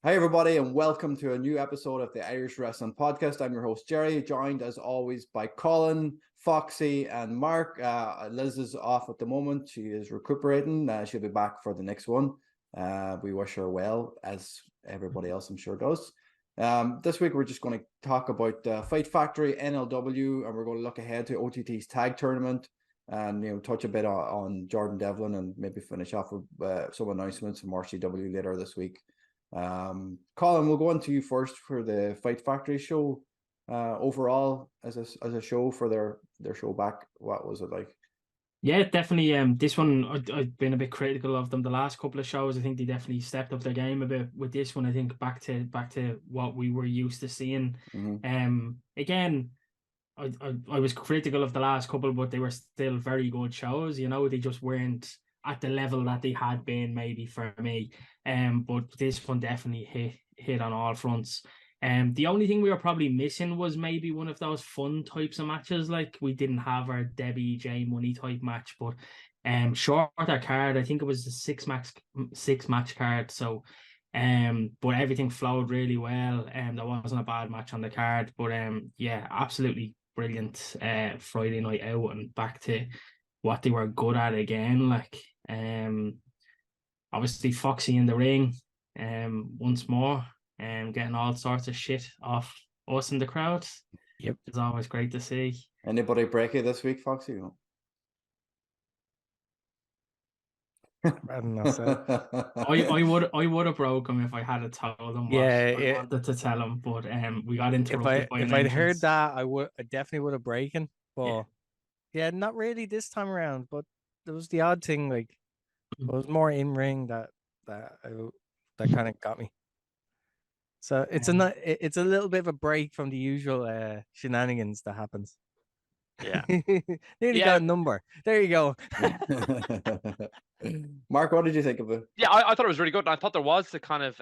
Hi, everybody, and welcome to a new episode of the Irish Wrestling Podcast. I'm your host, Jerry, joined as always by Colin, Foxy, and Mark. Liz is off at the moment. She is recuperating. She'll be back for the next one. We wish her well, as everybody else I'm sure does. This week, we're just going to talk about Fight Factory, NLW, and we're going to look ahead to OTT's tag tournament and touch a bit on Jordan Devlin and maybe finish off with some announcements from RCW later this week. Colin, we'll go on to you first for the Fight Factory show. Overall, as a show for their show back, what was it like? Yeah, definitely. This one I've been a bit critical of them the last couple of shows. I think they definitely stepped up their game a bit with this one. I think back to what we were used to seeing. Again, I was critical of the last couple, but they were still very good shows. They just weren't at the level that they had been maybe for me. But this one definitely hit on all fronts. The only thing we were probably missing was maybe one of those fun types of matches. Like we didn't have our Debbie J Money type match, but shorter card. I think it was the six match card. So but everything flowed really well. There wasn't a bad match on the card. But yeah, absolutely brilliant Friday night out and back to what they were good at again. Like obviously Foxy in the ring once more. Getting all sorts of shit off us in the crowd. Yep, it's always great to see. Anybody break it this week, Foxy? I would have broke him if I had told him what I wanted to tell him, but we got interrupted if I'd heard that, I definitely would have broken. But yeah, not really this time around. But there was the odd thing, like it was more in ring that kind of got me. So it's a little bit of a break from the usual shenanigans that happens. Yeah. Nearly got a number. There you go. Mark, what did you think of it? Yeah, I thought it was really good. And I thought there was a kind of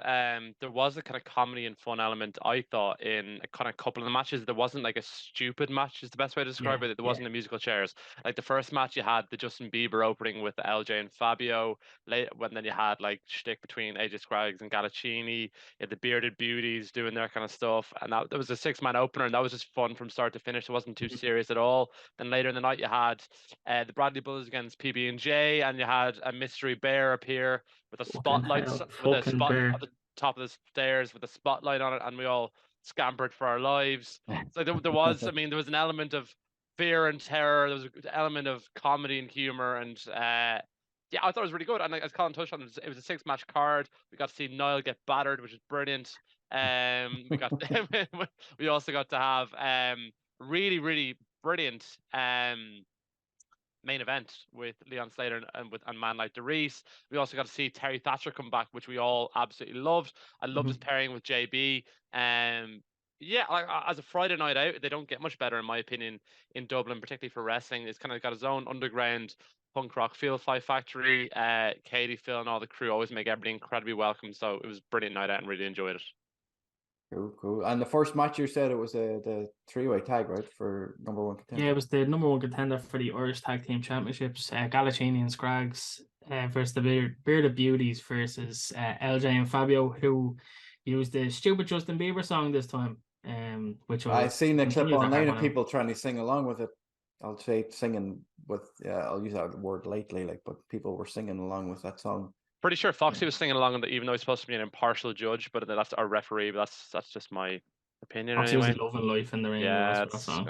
comedy and fun element. I thought in a kind of couple of the matches, there wasn't like a stupid match is the best way to describe it. There wasn't a musical chairs. Like the first match, you had the Justin Bieber opening with LJ and Fabio. Then you had like shtick between AJ Scraggs and Galaccini. You had the Bearded Beauties doing their kind of stuff. And that was a 6-man opener, and that was just fun from start to finish. It wasn't too serious at all. Then later in the night, you had the Bradley Bulls against PB&J, and you had a mystery bear appear with a spotlight at the top of the stairs with a spotlight on it, and we all scampered for our lives. So there was an element of fear and terror. There was an element of comedy and humor, and I thought it was really good. And as Colin touched on, it was a 6-match card. We got to see Niall get battered, which is brilliant. We also got to have really, really brilliant main event with Leon Slater and man like DeReese. We also got to see Terry Thatcher come back, which we all absolutely loved. I loved his pairing with JB. As a Friday night out, they don't get much better in my opinion in Dublin, particularly for wrestling. It's kind of got his own underground punk rock feel. Fight Factory, Katie, Phil, and all the crew always make everybody incredibly welcome. So it was a brilliant night out and really enjoyed it. Cool. And the first match, you said it was the 3-way tag, right, for number one contender? Yeah, it was the number one contender for the Irish Tag Team Championships. Galaccini and Scraggs versus the Bearded Beauties versus LJ and Fabio, who used the stupid Justin Bieber song this time. Which I've seen the clip online of people trying to sing along with it. I'll say singing with I'll use that word lightly, but people were singing along with that song. Pretty sure Foxy was singing along, even though he's supposed to be an impartial judge, but that's our referee. But that's just my opinion. Foxy anyway. was loving life in the ring. Yeah, that's not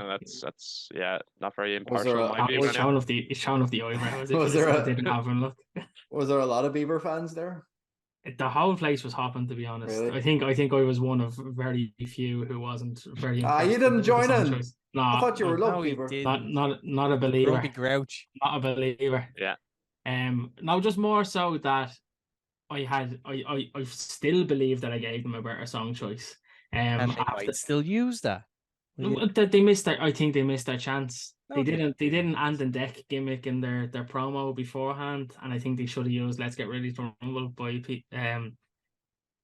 very impartial. He's showing off the eyebrows. Was there a lot of Bieber fans there? The whole place was hopping, to be honest. Really? I think I was one of very few who wasn't very. You didn't join in. No, I thought you were loving Bieber. Not a believer. Grumpy Grouch. Not a believer. Yeah. No, just more so that I still believe that I gave them a better song choice. And they might still use that. They missed I think they missed their chance. Okay. They didn't end the deck gimmick in their promo beforehand, and I think they should have used "Let's Get Ready to Rumble" by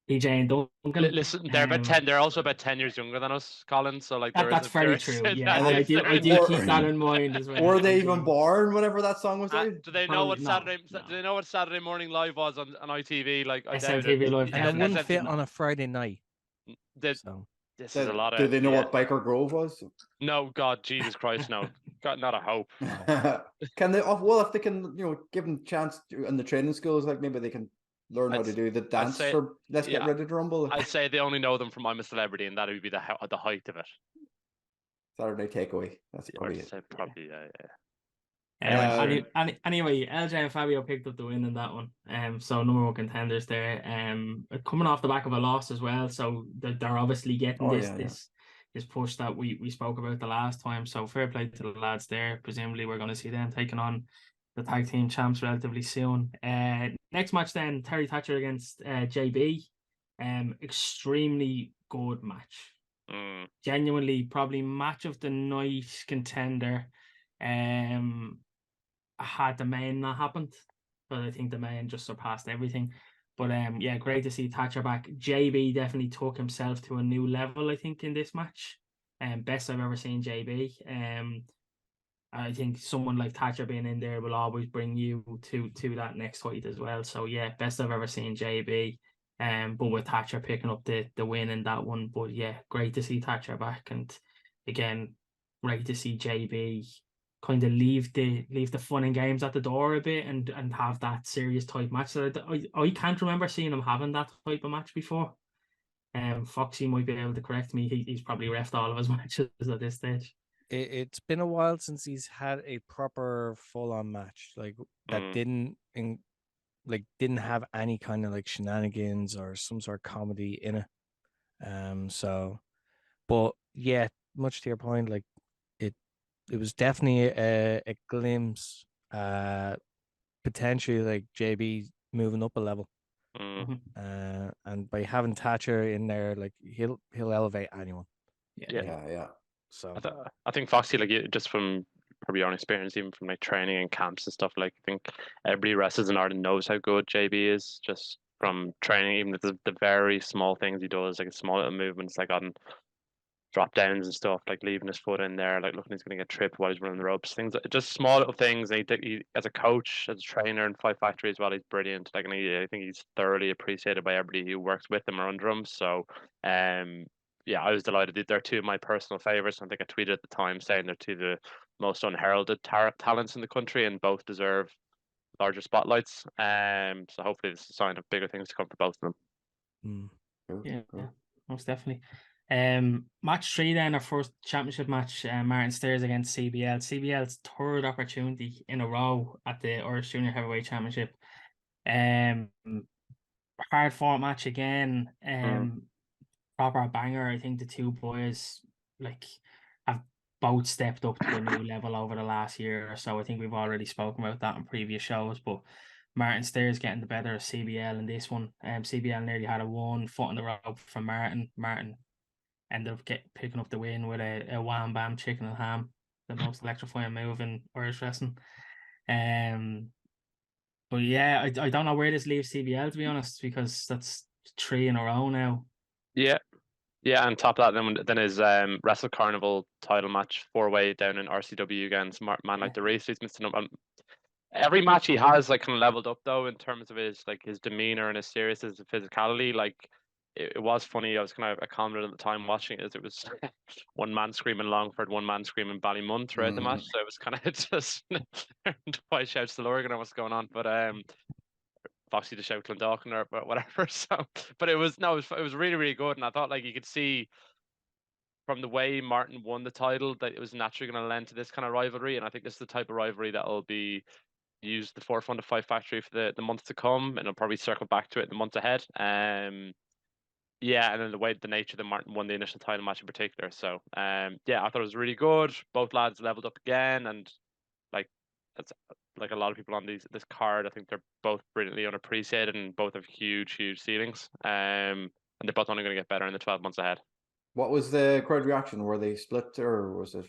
PJ and Duncan. Listen, they're about 10. They're also about 10 years younger than us, Colin. So like, That's very true. Yeah, and I do keep that in mind as well. Were they even born whenever that song was out? Do they know what Saturday? Do they know what Saturday Morning Live was on ITV? Like, I doubt it. SMTV Live, and it wouldn't fit on a Friday night. So this is a lot of. Do they know what Biker Grove was? No, God, Jesus Christ, no. God, not a hope. Can they? Well, if they can, give them a chance in the training schools, like maybe they can learn how to do the dance for Let's Get Ready to Rumble. I'd say they only know them from I'm a Celebrity, and that would be the height of it. Saturday Takeaway. That's probably it. Probably, yeah. Anyway, LJ and Fabio picked up the win in that one. So number one contenders there. Coming off the back of a loss as well, so they're obviously getting this push that we spoke about the last time. So fair play to the lads there. Presumably we're going to see them taking on the tag team champs relatively soon. Next match then, Terry Thatcher against JB. Extremely good match. Genuinely probably match of the night contender. Had the main not happened, but I think the main just surpassed everything. But yeah, great to see Thatcher back. JB definitely took himself to a new level, I think, in this match. Best I've ever seen JB. I think someone like Thatcher being in there will always bring you to that next fight as well. So yeah, best I've ever seen JB. But with Thatcher picking up the win in that one. But yeah, great to see Thatcher back, and again, great to see JB kind of leave the fun and games at the door a bit and have that serious type match. So I can't remember seeing him having that type of match before. Foxy might be able to correct me. He's probably refed all of his matches at this stage. It's been a while since he's had a proper full-on match like that. Didn't have any kind of like shenanigans or some sort of comedy in it. But yeah, much to your point, like it was definitely a glimpse, potentially like JB moving up a level. And by having Thatcher in there, like he'll elevate anyone. Yeah. So I think Foxy, like, just from probably your own experience, even from like training and camps and stuff, like I think every wrestler in Ireland knows how good JB is just from training. Even the very small things he does, like small little movements, like on drop downs and stuff, like leaving his foot in there, like looking he's going to get tripped while he's running the ropes, things like, just small little things. And he as a coach, as a trainer in Fight Factory as well, he's brilliant. Like, and I think he's thoroughly appreciated by everybody who works with him or under him. So yeah, I was delighted. They're two of my personal favorites. I think I tweeted at the time saying they're two of the most unheralded talents in the country, and both deserve larger spotlights. So hopefully this is a sign of bigger things to come for both of them. Yeah, most definitely. Match 3 then, our first championship match, Martin Stairs against CBL. CBL's third opportunity in a row at the Irish Junior Heavyweight Championship. Hard fought match again. Proper banger. I think the two boys like have both stepped up to a new level over the last year or so. I think we've already spoken about that in previous shows, but Martin Stairs getting the better of CBL in this one. CBL nearly had a 1 foot in the rope from Martin. Martin ended up picking up the win with a wham bam chicken and ham, the most electrifying move in Irish wrestling. But yeah, I don't know where this leaves CBL, to be honest, because that's 3 in a row now. Yeah, and top of that then is Wrestle Carnival title match 4-way down in RCW against Man Like the Race. He's missing up. Every match he has like kind of leveled up though in terms of his demeanor and his seriousness and physicality. Like it was funny. I commented at the time watching it, as it was one man screaming Longford, one man screaming Ballymun throughout the match. So it was kind of just twice shouts to Lorgan or what's going on. But Foxy to shout Clondalkin or whatever. So, but it was really, really good, and I thought like you could see from the way Martin won the title that it was naturally going to lend to this kind of rivalry, and I think this is the type of rivalry that will be used the forefront of Fight Factory for the months to come, and I'll probably circle back to it in the months ahead. Yeah, and then the nature that Martin won the initial title match in particular. So, yeah, I thought it was really good. Both lads leveled up again, and like that's like a lot of people on this card. I think they're both brilliantly unappreciated, and both have huge ceilings. And they're both only going to get better in the 12 months ahead. What was the crowd reaction? Were they split or was it?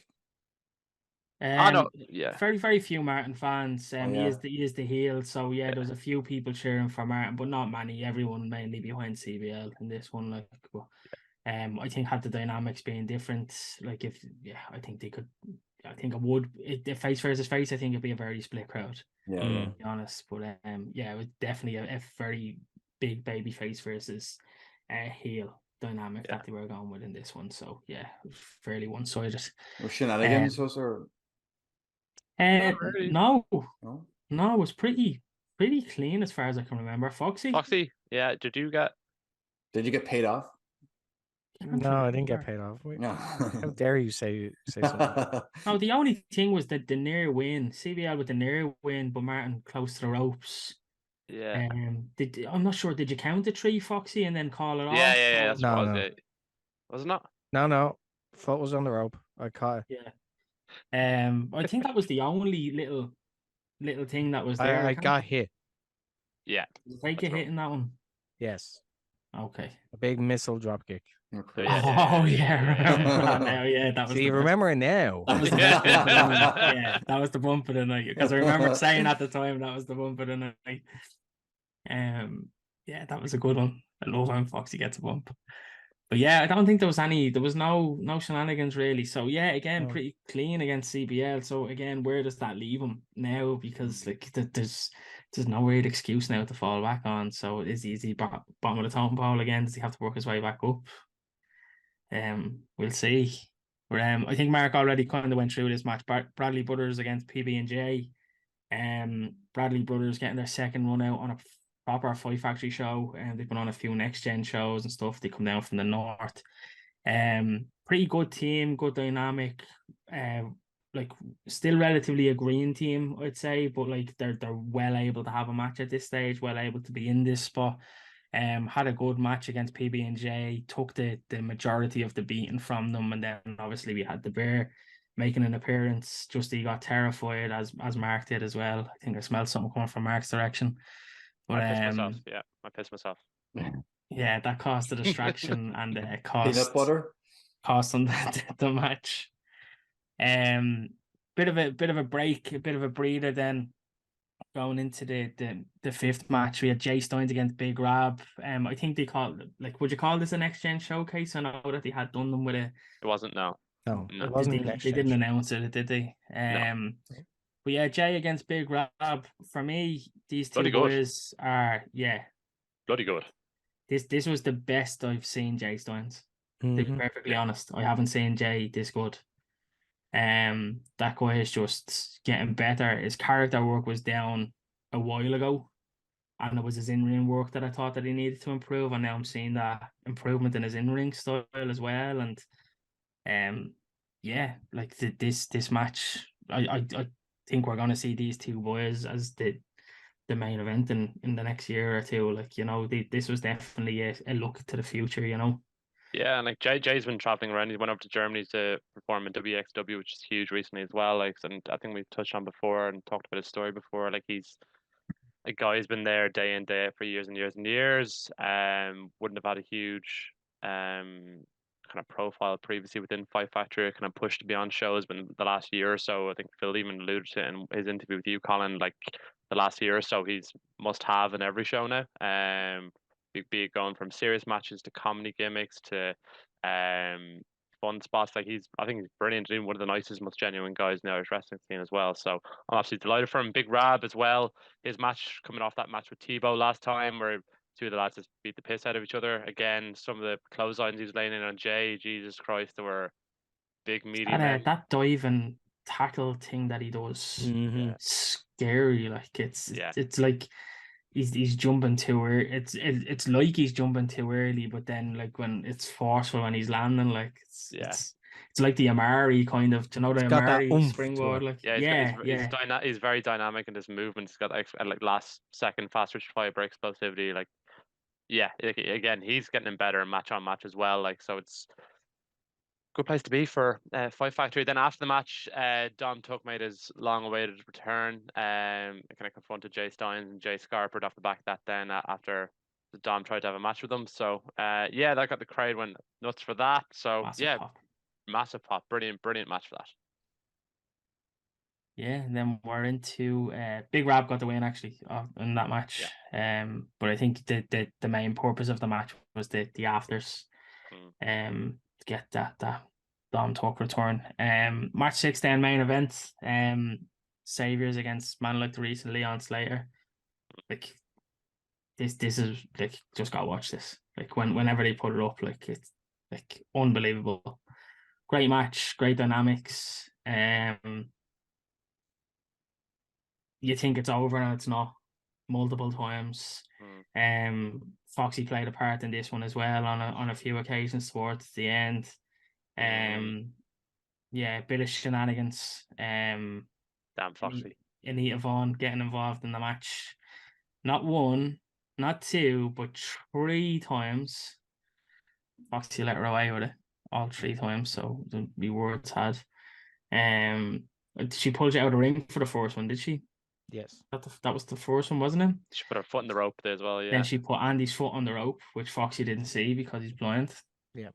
No, yeah. Very, very few Martin fans. Oh, He yeah. is the heel. So yeah, there's a few people cheering for Martin, but not many. Everyone mainly behind CBL in this one. Like, but, I think had the dynamics being different, like I think they could. I think it would. If face versus face, I think it'd be a very split crowd. Yeah, To be honest, but yeah, it was definitely a very big baby face versus heel dynamic that they were going with in this one. So yeah, it was fairly one sided. Or shenanigans, was there? Not really. No, No. it was pretty clean as far as I can remember. Foxy, yeah. Did you get paid off? No, I didn't get paid off. No. How dare you say something? No, the only thing was that the near win, CBL with the near win, but Martin close to the ropes. Yeah. I'm not sure. Did you count the 3, Foxy, and then call it off? Yeah. That's what it was. No. Yeah. Was it not? No. Foot was on the rope. I caught it. Yeah. I think that was the only little thing that was there. I got hit. Yeah. Did you take a hit in that one? Yes. Okay. A big missile drop kick. Remember that now. Yeah, that was. So you remember it now? That was the bump of the night. Yeah, that was the bump of the night. Because I remember saying at the time that was the bump of the night. Yeah, that was a good one. I love when Foxy gets a bump. But yeah, I don't think there was no shenanigans really. So yeah, again, pretty clean against CBL. So again, where does that leave him now? Because like there's no weird excuse now to fall back on. So is he bottom of the totem pole again? Does he have to work his way back up? We'll see. But I think Mark already kind of went through this match. Bradley Brothers against PB&J. Bradley Brothers getting their second run out on a proper Fight Factory show, and they've been on a few next gen shows and stuff. They come down from the north. Pretty good team, good dynamic. Like still relatively a green team, I'd say, but like they're well able to have a match at this stage, well able to be in this spot. Had a good match against PB&J, took the majority of the beating from them, and then obviously we had the Bear making an appearance. Just he got terrified as Mark did as well. I think I smelled something coming from Mark's direction. But I pissed myself. Yeah, I pissed myself. Yeah, that caused a distraction and cost peanut butter. Cost them the match. Bit of a break, a bit of a breather then. Going into the fifth match, we had Jay Steins against Big Rab. I think they called, like, would you call this a next gen showcase? I know that they had done them with a. It wasn't. No. It wasn't. They didn't announce it, did they? No. But yeah, Jay against Big Rab. For me, these two Bloody boys are bloody good. This was the best I've seen Jay Steins. To be perfectly honest, I haven't seen Jay this good. That guy is just getting better. His character work was down a while ago, and it was his in-ring work that I thought that he needed to improve, and now I'm seeing that improvement in his in-ring style as well. And like this match, I think we're gonna see these two boys as the main event in the next year or two. Like, you know, this was definitely a look to the future, you know. Yeah, and like Jay's been traveling around. He went over to Germany to perform in WXW, which is huge recently as well. Like, and I think we've touched on before and talked about his story before. Like, he's a guy who's been there day in day out for years and years and years. Wouldn't have had a huge kind of profile previously within Fight Factory, kind of pushed to be on shows, but in the last year or so, I think Phil even alluded to it in his interview with you, Colin, like the last year or so, he's must have in every show now. Be it going from serious matches to comedy gimmicks to fun spots. Like, I think he's brilliant. He's one of the nicest, most genuine guys in the Irish wrestling scene as well. So I'm absolutely delighted for him. Big Rab as well. His match coming off that match with Tebow last time, where two of the lads just beat the piss out of each other. Again, some of the clotheslines he was laying in on Jay, Jesus Christ, there were big media men. That dive and tackle thing that he does, scary. Like, it's like he's jumping too early. It's like he's jumping too early, but then like when it's forceful when he's landing, like it's like the Omari kind of, you know, the Omari springboard. Like he's very dynamic in his movements. He's got like last second fast twitch fiber explosivity. Like, again, he's getting better match on match as well. Like, so it's good place to be for Fight Factory. Then after the match, Dom Tuck made his long-awaited return. Kind of confronted Jay Steins and Jay Scarpert off the back of that. Then after Dom tried to have a match with them, so that got the crowd went nuts for that. So massive pop, brilliant match for that. Yeah, and then we're into Big Rab got the win actually in that match. But I think the main purpose of the match was the afters. To get that Dom Talk return. March 6th then main event. Saviors against man like the recent Leon Slater. Like this is like just gotta watch this. Like whenever they put it up, like it's like unbelievable. Great match, great dynamics. You think it's over and it's not multiple times. Foxy played a part in this one as well on a few occasions towards the end. Yeah, a bit of shenanigans. Damn Foxy. Anita Vaughan getting involved in the match. Not one, not two, but 3 times. Foxy let her away with it all 3 times, so the words had. She pulled you out of the ring for the first one, did she? Yes. That was the first one, wasn't it? She put her foot in the rope there as well, yeah. Then she put Andy's foot on the rope, which Foxy didn't see because he's blind. Yeah.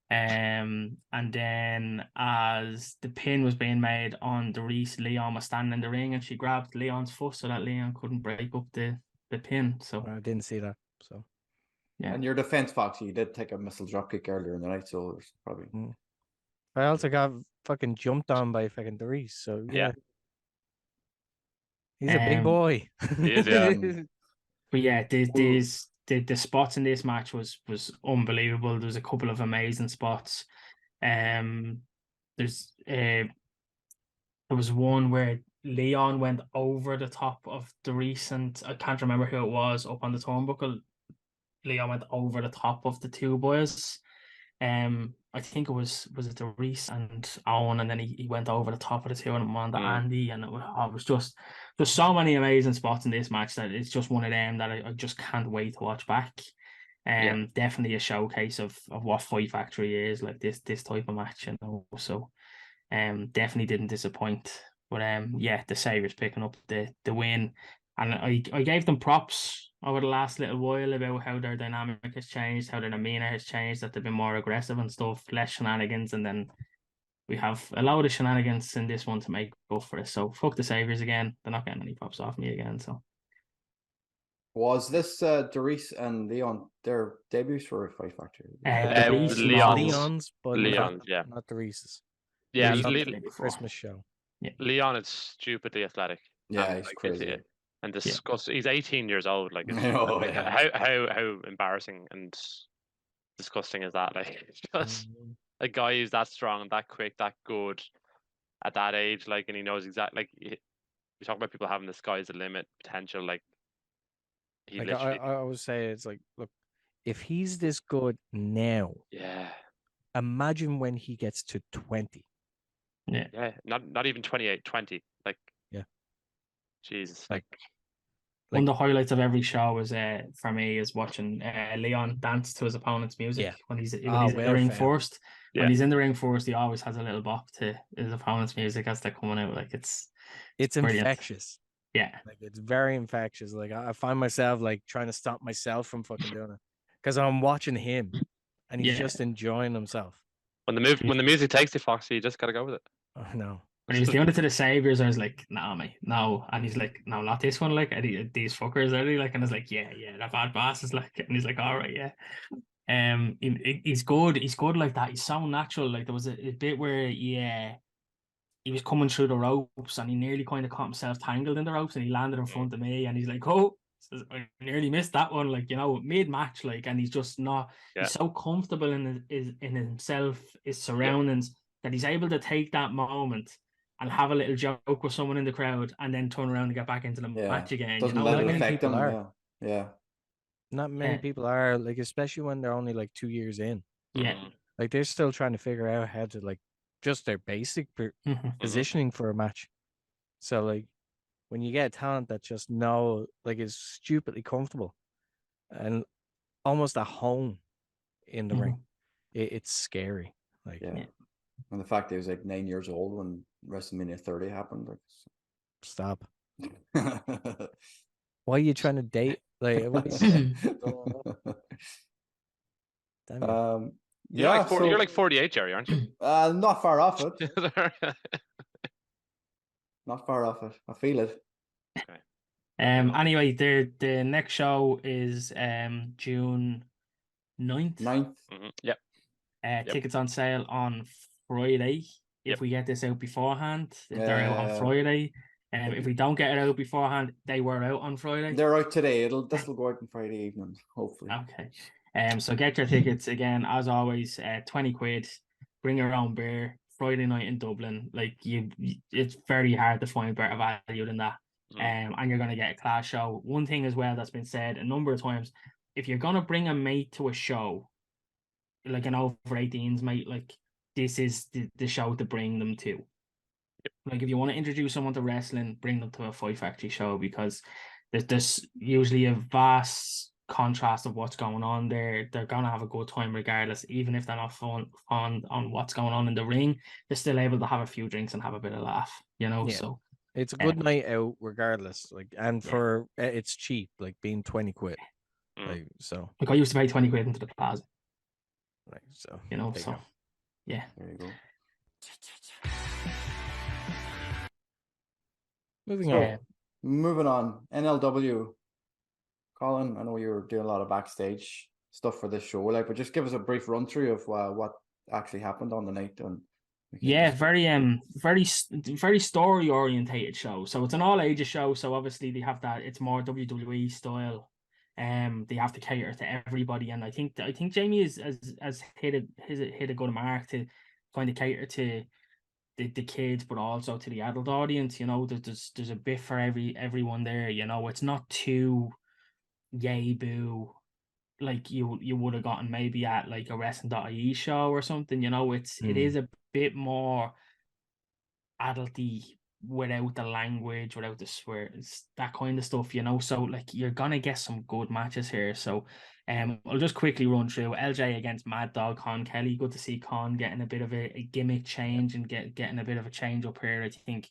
And then as the pin was being made on the Reese, Leon was standing in the ring and she grabbed Leon's foot so that Leon couldn't break up the pin. So I didn't see that. So yeah. And your defense, Foxy, you did take a missile dropkick earlier in the night, so there's probably. I also got fucking jumped on by fucking Doris. So yeah. He's a big boy. He is, yeah. But yeah, the spots in this match was unbelievable. There was a couple of amazing spots. There was one where Leon went over the top of the recent, I can't remember who it was, up on the turnbuckle. Leon went over the top of the 2 boys. I think it was it the Reese and Owen, and then he went over the top of the 2 and on to Andy, and it was just there's so many amazing spots in this match that it's just one of them that I just can't wait to watch back. Definitely a showcase of what Fight Factory is, like this type of match, you know. So definitely didn't disappoint. But yeah, the Saviors picking up the win, and I gave them props over the last little while about how their dynamic has changed, how their demeanor has changed, that they've been more aggressive and stuff, less shenanigans, and then we have a load of shenanigans in this one to make up for it. So fuck the Saviors again. They're not getting any props off me again. So was this Doris and Leon their debuts for Fight Factory? Leon's, yeah, not Doris's. Yeah, Christmas show. Yeah. Leon is stupidly athletic. Yeah, he's crazy. And disgusting. He's 18 years old. Like, how embarrassing and disgusting is that? Like, just a guy who's that strong and that quick, that good at that age. Like, and he knows exactly. Like, we talk about people having the sky's the limit potential. Like, he literally. I always say it's like, look, if he's this good now, imagine when he gets to 20. Yeah, not even 28, 20. Like, Jesus, like one of the highlights of every show is for me is watching Leon dance to his opponent's music when he's in the ring first. When he's in the ring first, he always has a little bop to his opponent's music as they're coming out. Like it's infectious. Yeah, like it's very infectious. Like I find myself like trying to stop myself from fucking doing it because I'm watching him and he's just enjoying himself. When the music takes you, Foxy, you just gotta go with it. Oh no. When he was doing it to the Saviors, I was like, nah, mate, no. And he's like, no, not this one. Like, these fuckers, are they? Like, and I was like, yeah, they're bad bosses. Like, and he's like, all right, yeah. He's good. He's good like that. He's so natural. Like, there was a bit where, he was coming through the ropes and he nearly kind of caught himself tangled in the ropes and he landed in front of me and he's like, oh, I nearly missed that one. Like, you know, mid-match, like, and he's just not, he's so comfortable in himself, his surroundings, that he's able to take that moment and have a little joke with someone in the crowd and then turn around and get back into the match again. Doesn't let it affect them. Yeah. Not many people are, like, especially when they're only like 2 years in. Yeah. Like they're still trying to figure out how to like just their basic positioning for a match. So like when you get talent that just is stupidly comfortable and almost at home in the ring, it's scary. Like and the fact that he was like 9 years old when WrestleMania 30 happened. Like, stop. Why are you trying to date? Like, you're like 48, Jerry, aren't you? Not far off it. Not far off it. I feel it. Okay. Anyway, the next show is June 9th. 9th. Yep. Tickets on sale on Friday. If we get this out beforehand, they're out on Friday. If we don't get it out beforehand, they were out on Friday. They're out today. This will go out on Friday evening, hopefully. Okay. So get your tickets again, as always, 20 quid. Bring your own beer. Friday night in Dublin. Like it's very hard to find better value than that. And you're gonna get a class show. One thing as well that's been said a number of times: if you're gonna bring a mate to a show, like an over 18s mate, like this is the show to bring them to. Like if you want to introduce someone to wrestling, bring them to a Fight Factory show, because there's usually a vast contrast of what's going on there. They're gonna have a good time regardless, even if they're not fun on what's going on in the ring. They're still able to have a few drinks and have a bit of laugh, you know. So it's a good night out regardless. Like, and for it's cheap, like being 20 quid. Like, so like I used to pay 20 quid into the plaza. Right, so you know, so yeah. There you go. Moving on. NLW. Colin, I know you were doing a lot of backstage stuff for this show, like, but just give us a brief run through of what actually happened on the night. And very story orientated show. So it's an all ages show. So obviously they have that. It's more WWE style. They have to cater to everybody, and I think Jamie has hit a good mark to kind of cater to the kids, but also to the adult audience. You know, there's a bit for everyone there. You know, it's not too yay boo like you would have gotten maybe at like a wrestling.ie show or something. You know, it is a bit more adulty without the language, without the swears, that kind of stuff, you know. So like you're gonna get some good matches here. So I'll just quickly run through LJ against Mad Dog Con Kelly. Good to see Con getting a bit of a gimmick change and getting a bit of a change up here. I think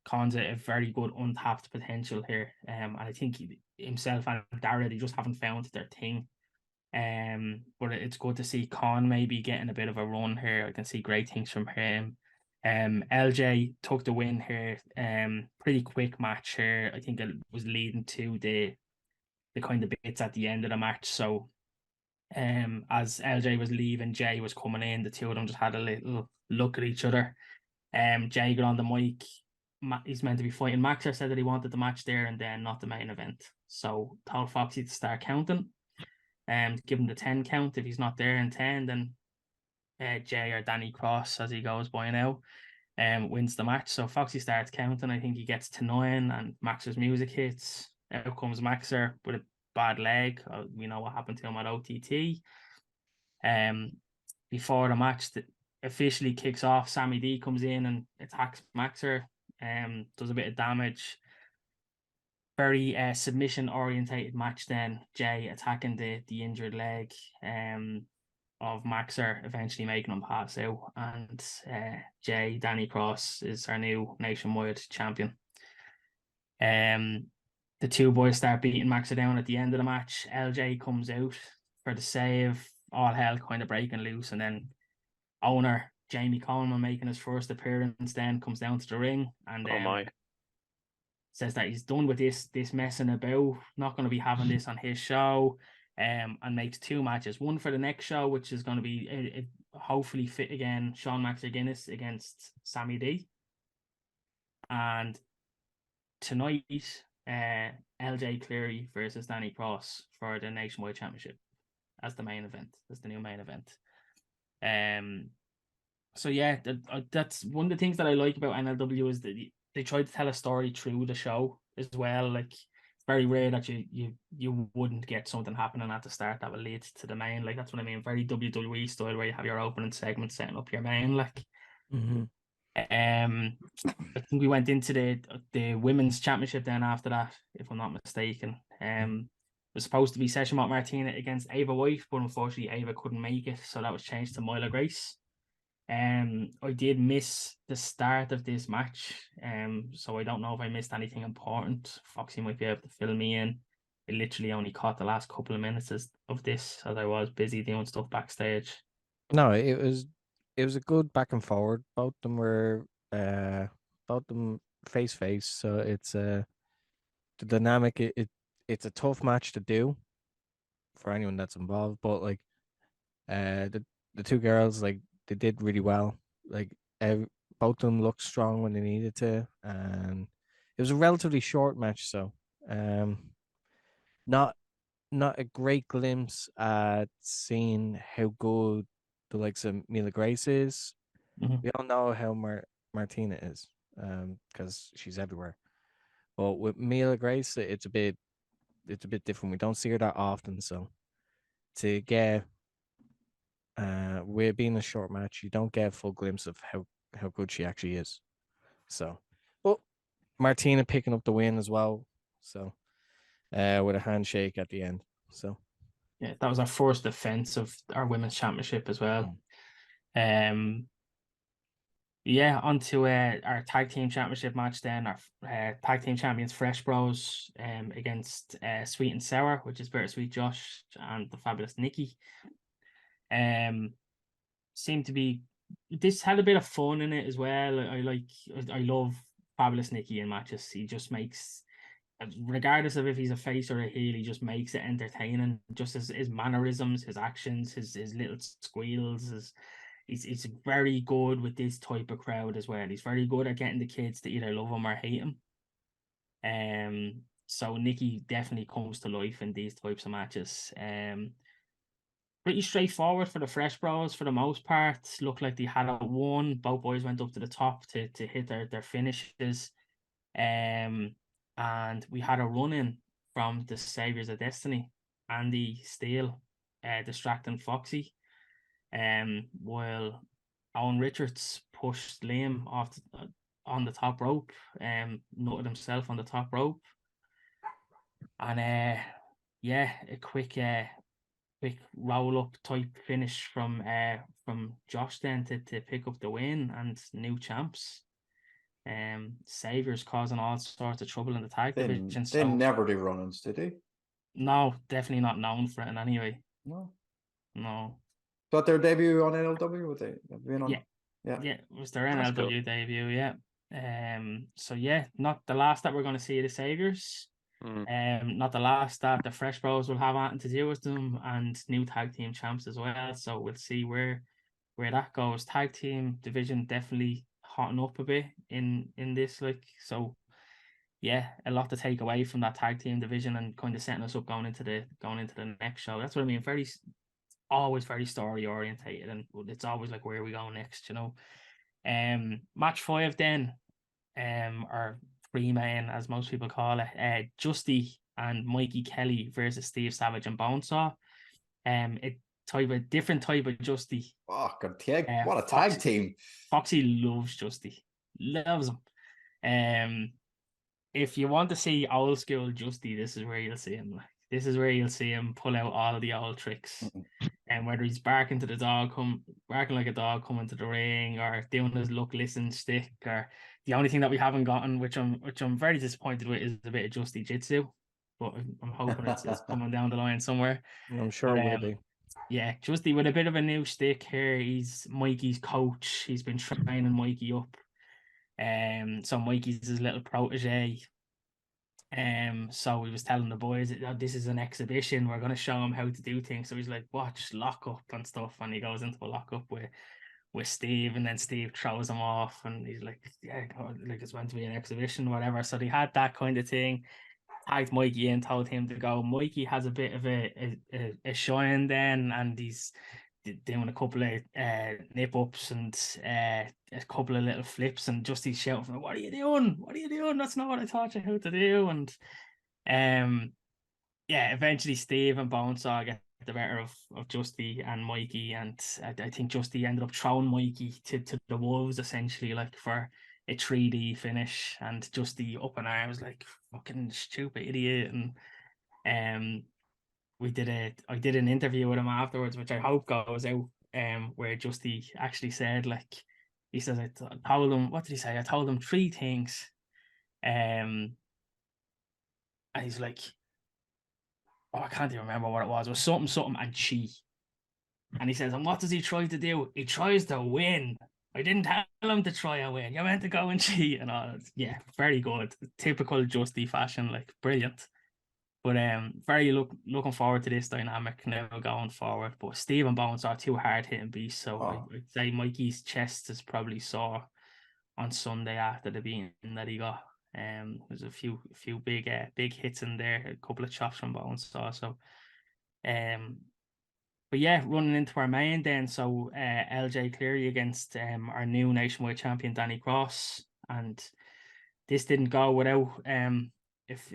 Con's a very good untapped potential here. And I think himself and Dara, they just haven't found their thing. But it's good to see Con maybe getting a bit of a run here. I can see great things from him. LJ took the win here. Pretty quick match here. I think it was leading to the kind of bits at the end of the match. So as LJ was leaving, Jay was coming in. The two of them just had a little look at each other. Jay got on the mic. He's meant to be fighting Maxer, said that he wanted the match there and then, not the main event. So told Foxy to start counting. Give him the 10 count. If he's not there in 10, then Jay or Danny Cross, as he goes by now, wins the match. So Foxy starts counting. I think he gets to 9 and Maxer's music hits. Out comes Maxer with a bad leg. We know what happened to him at OTT. Before the match officially kicks off, Sammy D comes in and attacks Maxer. Does a bit of damage. Very submission orientated match then. Jay attacking the injured leg of Maxer, eventually making him pass out. And Danny Cross is our new nationwide champion. The two boys start beating Maxer down at the end of the match. LJ comes out for the save. All hell kind of breaking loose. And then owner Jamie Coleman, making his first appearance, then comes down to the ring and says that he's done with this messing about, not going to be having this on his show, and makes 2 matches. One for the next show, which is going to be hopefully fit again, Sean Maxer Guinness against Sammy D. And tonight, LJ Cleary versus Danny Cross for the Nationwide Championship as the main event. That's the new main event. So yeah, that's one of the things that I like about NLW is that they try to tell a story through the show as well. Like it's very rare that you wouldn't get something happening at the start that will lead to the main. Like that's what I mean. Very WWE style, where you have your opening segment setting up your main. Like, I think we went into the women's championship then after that, if I'm not mistaken. It was supposed to be Session Moth Martina against Ava White, but unfortunately Ava couldn't make it, so that was changed to Myla Grace. I did miss the start of this match, so I don't know if I missed anything important. Foxy might be able to fill me in. I literally only caught the last couple of minutes of this, as I was busy doing stuff backstage. No, it was a good back and forward. Both them face to face, so it's the dynamic. It's a tough match to do for anyone that's involved, but like the two girls, like they did really well. Like both of them looked strong when they needed to, and it was a relatively short match, so not not a great glimpse at seeing how good the likes of Myla Grace is. We all know how Martina is, because she's everywhere. But with Myla Grace, it's a bit different. We don't see her that often, so to get with being a short match, you don't get a full glimpse of how good she actually is. So, but Martina picking up the win as well. So, with a handshake at the end. So, yeah, that was our first defense of our women's championship as well. Yeah, on to our tag team championship match then. Our tag team champions Fresh Bros against Sweet and Sour, which is Bittersweet Josh and the fabulous Nikki. Seemed to be, this had a bit of fun in it as well. I love fabulous Nikki in matches. He just makes, regardless of if he's a face or a heel, he just makes it entertaining. Just his mannerisms, his actions, his little squeals, he's very good with this type of crowd as well. He's very good at getting the kids to either love him or hate him. So Nikki definitely comes to life in these types of matches. Pretty straightforward for the Fresh Bros for the most part. Looked like they had a one. Both boys went up to the top to hit their finishes. And we had a run in from the Saviors of Destiny, Andy Steele, distracting Foxy. While Owen Richards pushed Liam off on the top rope, nutted himself on the top rope, and a quick roll up type finish from Josh then to pick up the win and new champs. Saviors causing all sorts of trouble in the tag division. They never do run-ins, did they? No, definitely not known for it in any way. No. Got their debut on NLW, were they? Been on? Yeah, it was their NLW debut, yeah. So yeah, not the last that we're going to see the Saviors. Not the last that the Fresh Bros will have anything to do with them, and new tag team champs as well. So we'll see where that goes. Tag team division definitely hotting up a bit in this, like, so yeah, a lot to take away from that tag team division and kind of setting us up going into the next show. That's what I mean. Always very story orientated, and it's always like, where are we going next, you know? Match 5 then, or 3-man as most people call it, Justy and Mikey Kelly versus Steve Savage and Bonesaw. Different type of Justy. Oh, good tag! What a tag team! Foxy loves Justy, loves him. If you want to see old school Justy, this is where you'll see him. Like, this is where you'll see him pull out all the old tricks. And whether he's barking like a dog coming to the ring, or doing his look, listen, stick, or the only thing that we haven't gotten, which I'm very disappointed with, is a bit of Justy Jitsu. But I'm hoping it's coming down the line somewhere. I'm sure it will be. Yeah, Justy with a bit of a new stick here. He's Mikey's coach. He's been training Mikey up. So Mikey's his little protege. So he was telling the boys, this is an exhibition, we're going to show him how to do things. So he's like, watch, lock up and stuff, and he goes into a lock up with Steve, and then Steve throws him off, and he's like, yeah, like it's meant to be an exhibition, whatever. So they had that kind of thing. Tagged Mikey in, told him to go. Mikey has a bit of a shine then, and he's doing a couple of nip ups and a couple of little flips, and Justy's shouting from, what are you doing? What are you doing? That's not what I taught you how to do. And eventually Steve and Bonesaw get the better of Justy and Mikey, and I think Justy ended up throwing Mikey to the wolves essentially, like, for a 3D finish, and Justy up in arms like, fucking stupid idiot. And I did an interview with him afterwards, which I hope goes out, where Justy actually said, like, he says, I told him, what did he say? I told him 3 things. And he's like, oh, I can't even remember what it was. It was something and she. And he says, and what does he try to do? He tries to win. I didn't tell him to try and win. You meant to go and cheat and all. Yeah, very good. Typical Justy fashion, like brilliant. But very looking forward to this dynamic now going forward. But Stephen Bones are two hard hitting beasts, so I'd say Mikey's chest is probably sore on Sunday after the beating that he got. There's a few big hits in there, a couple of chops from Bones also. But yeah, running into our main then, so LJ Cleary against our new nationwide champion Danny Cross, and this didn't go without a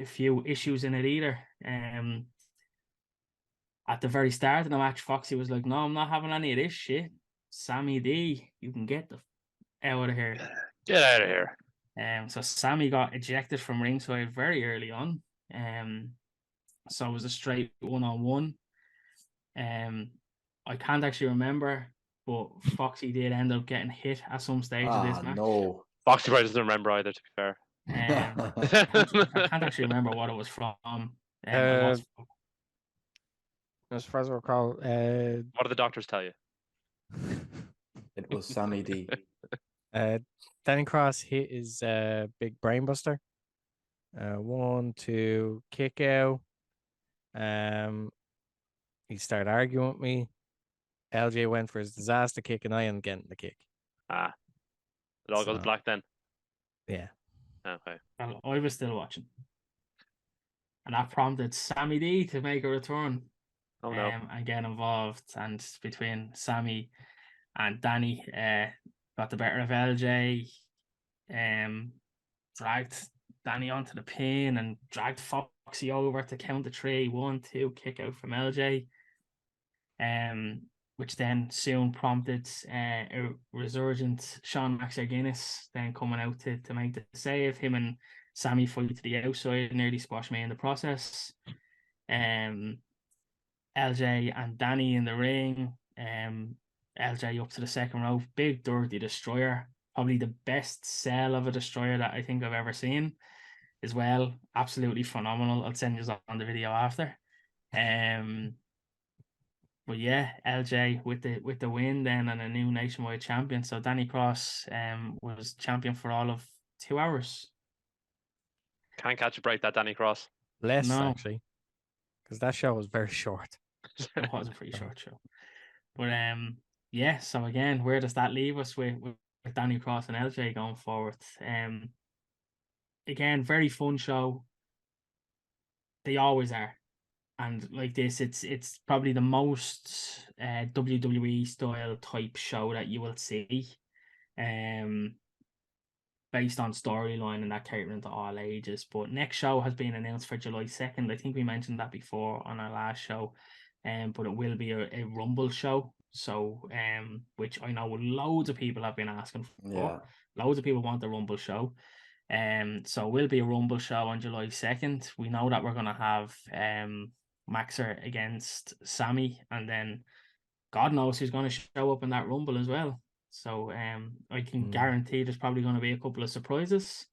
few issues in it either. At the very start of the match, Foxy was like, "No, I'm not having any of this shit. Sammy D, you can get the out of here. Get out of here." So Sammy got ejected from ringside very early on. So it was a straight 1-on-1. I can't actually remember, but Foxy did end up getting hit at some stage of this match. No. Foxy probably doesn't remember either, to be fair. I can't actually remember what it was from. As far as I recall, What did the doctors tell you? It was Sammy D. Danny Cross hit his big brainbuster. 1, 2, kick out. He started arguing with me. LJ went for his disaster kick, and I ended up getting the kick. It all goes black then. Yeah. Okay. Well, I was still watching, and that prompted Sammy D to make a return. Oh no! And get involved, and between Sammy and Danny, got the better of LJ. Dragged Danny onto the pin and dragged Foxy over to count the 3, 1, 2 kick out from LJ. Which then soon prompted a resurgent Sean Maxer Guinness then coming out to make the save. Him and Sammy fight to the outside, nearly squashed me in the process. LJ and Danny in the ring. LJ up to the second rope, big dirty destroyer, probably the best sell of a destroyer that I think I've ever seen as well. Absolutely phenomenal. I'll send you on the video after. But yeah, LJ with the win then and a new nationwide champion. So Danny Cross was champion for all of 2 hours. Can't catch a break, that Danny Cross. Less, actually, because that show was very short. It was a pretty short show. But yeah, so again, where does that leave us with Danny Cross and LJ going forward? Again, very fun show. They always are. And like this, it's probably the most WWE style type show that you will see, based on storyline and that catering to all ages. But next show has been announced for July 2nd. I think we mentioned that before on our last show, but it will be a Rumble show. So which I know loads of people have been asking for. Yeah. Loads of people want the Rumble show. So it will be a Rumble show on July 2nd. We know that we're gonna have Maxer against Sammy, and then God knows who's going to show up in that Rumble as well. So I can guarantee there's probably going to be a couple of surprises.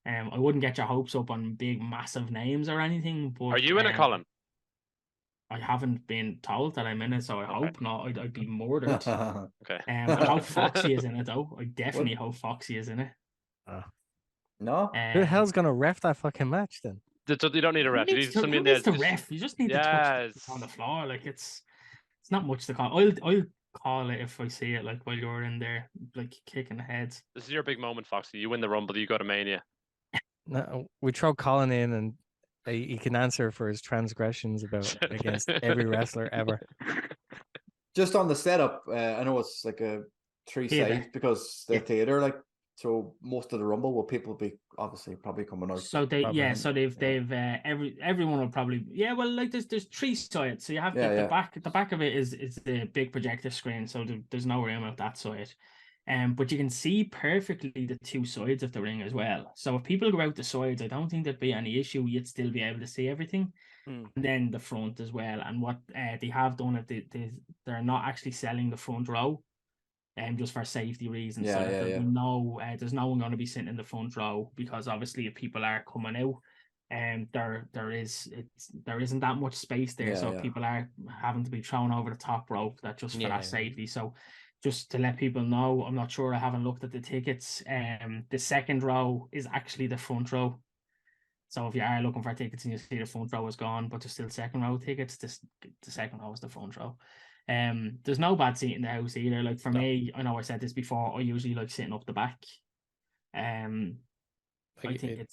I wouldn't get your hopes up on big massive names or anything, but are you in it, Colin? I haven't been told that I'm in it, so I hope not. I'd be murdered. Okay. I hope Foxy is in it though. I definitely hope Foxy is in it. No? Who the hell's gonna ref that fucking match then? You don't need a ref. You need somebody in there. To ref. You just need to touch it on the floor. Like it's not much to call. I'll call it if I see it. Like while you're in there, like kicking the heads. This is your big moment, Foxy. You win the Rumble. You go to Mania. No, we throw Colin in, and he can answer for his transgressions against every wrestler ever. Just on the setup, I know it's like a 3-side because the theater, like. So most of the Rumble will people be obviously probably coming out. So they've everyone will probably well, like there's 3 sides. So you have the back of it is the big projector screen, so there's no room at that side. But you can see perfectly the 2 sides of the ring as well. So if people go out the sides, I don't think there'd be any issue. You'd still be able to see everything. And then the front as well. And what they have done is they're not actually selling the front row. Just for safety reasons, there's no one going to be sitting in the front row, because obviously if people are coming out, there isn't that much space there, so people are having to be thrown over the top rope. That just for that safety. So just to let people know, I'm not sure, I haven't looked at the tickets. The second row is actually the front row. So if you are looking for tickets and you see the front row is gone, but there's still second row tickets, the second row is the front row. There's no bad seat in the house either. Like for me, I know I said this before, I usually like sitting up the back. I think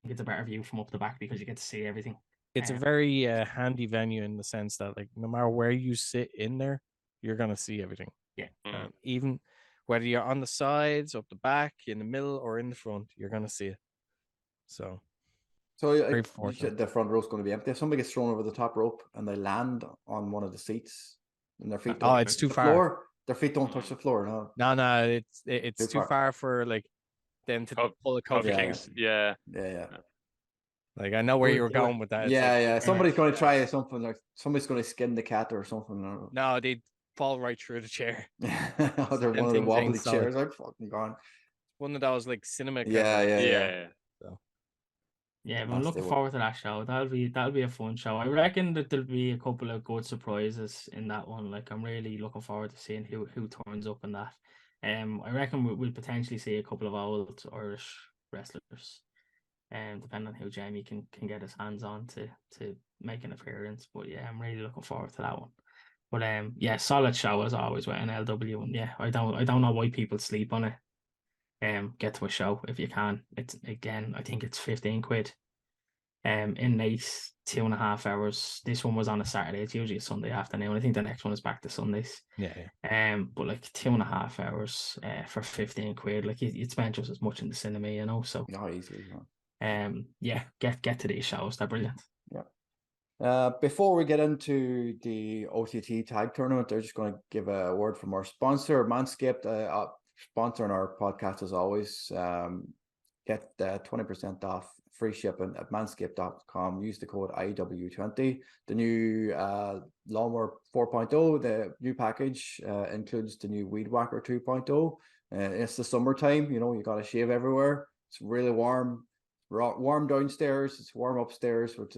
it's a better view from up the back because you get to see everything. It's a very handy venue in the sense that, like, no matter where you sit in there, you're gonna see everything. Yeah. Even whether you're on the sides, up the back, in the middle, or in the front, you're gonna see it. So like, the front row is going to be empty. If somebody gets thrown over the top rope and they land on one of the seats, and their feet don't it's too the far. Floor, their feet don't touch the floor. No, it's too far for like them to pull a cover. Yeah. Like, I know where you were going with that. Yeah. Somebody's going to try something, like somebody's going to skin the cat or something. No, they'd fall right through the chair. They're one of the wobbly chairs. I'm fucking gone. One of those like cinema. Yeah. Yeah, but I'm looking forward to that show. That'll be a fun show. I reckon that there'll be a couple of good surprises in that one. Like, I'm really looking forward to seeing who turns up in that. I reckon we'll potentially see a couple of old Irish wrestlers. Depending on who Jamie can get his hands on to make an appearance. But yeah, I'm really looking forward to that one. But yeah, solid show as always with NLW. And yeah, I don't know why people sleep on it. Get to a show if you can. It's, again, I think it's 15 quid. In Naas, 2.5 hours. This one was on a Saturday. It's usually a Sunday afternoon. I think the next one is back to Sundays. Yeah. But like 2.5 hours for 15 quid. Like you'd spend just as much in the cinema, you know. So easily. Yeah, get to these shows. They're brilliant. Yeah. Before we get into the OTT tag tournament, I'm just going to give a word from our sponsor, Manscaped, sponsoring our podcast as always. Get 20% off free shipping at manscaped.com. Use the code IW20. The new Lawnmower 4.0, the new package includes the new Weed Whacker 2.0. It's the summertime, you got to shave everywhere. It's really warm. Warm downstairs, it's warm upstairs. With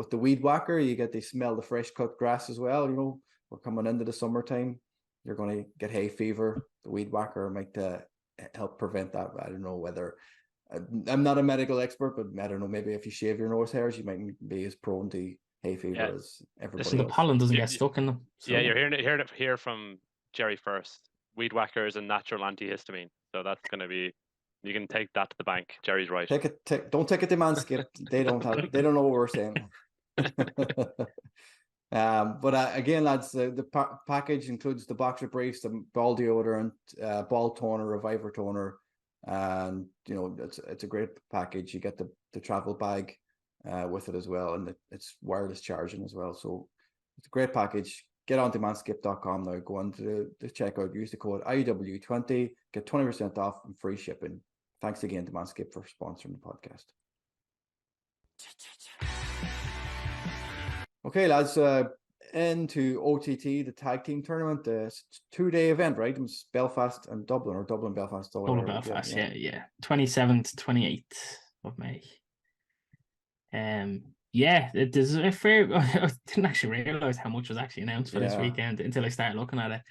the Weed Whacker, you get to smell the fresh cut grass as well. We're coming into the summertime. You're going to get hay fever. The Weed Whacker might help prevent that. I don't know whether I'm not a medical expert, but I don't know. Maybe if you shave your nose hairs, you might be as prone to hay fever as everybody else. The pollen doesn't get stuck in them. So. Yeah, you're hearing it here from Jerry first. Weed Whacker is a natural antihistamine, so that's going to be. You can take that to the bank. Jerry's right. Don't take it to Manscaped. They don't know what we're saying. But again, lads, the package includes the boxer briefs, the ball deodorant, ball toner, reviver toner, and it's a great package. You get the travel bag with it as well, and it's wireless charging as well. So it's a great package. Get onto manscaped.com now. Go on to the checkout. Use the code IW20. Get 20% off and free shipping. Thanks again to Manscaped for sponsoring the podcast. Okay, lads. Into OTT, the tag team tournament. It's a 2-day event, right? It was Belfast and Dublin, or Dublin, Belfast. Dublin, Belfast, yeah. 27th, 28th of May. Yeah, there's a fair. I didn't actually realize how much was actually announced for this weekend until I started looking at it.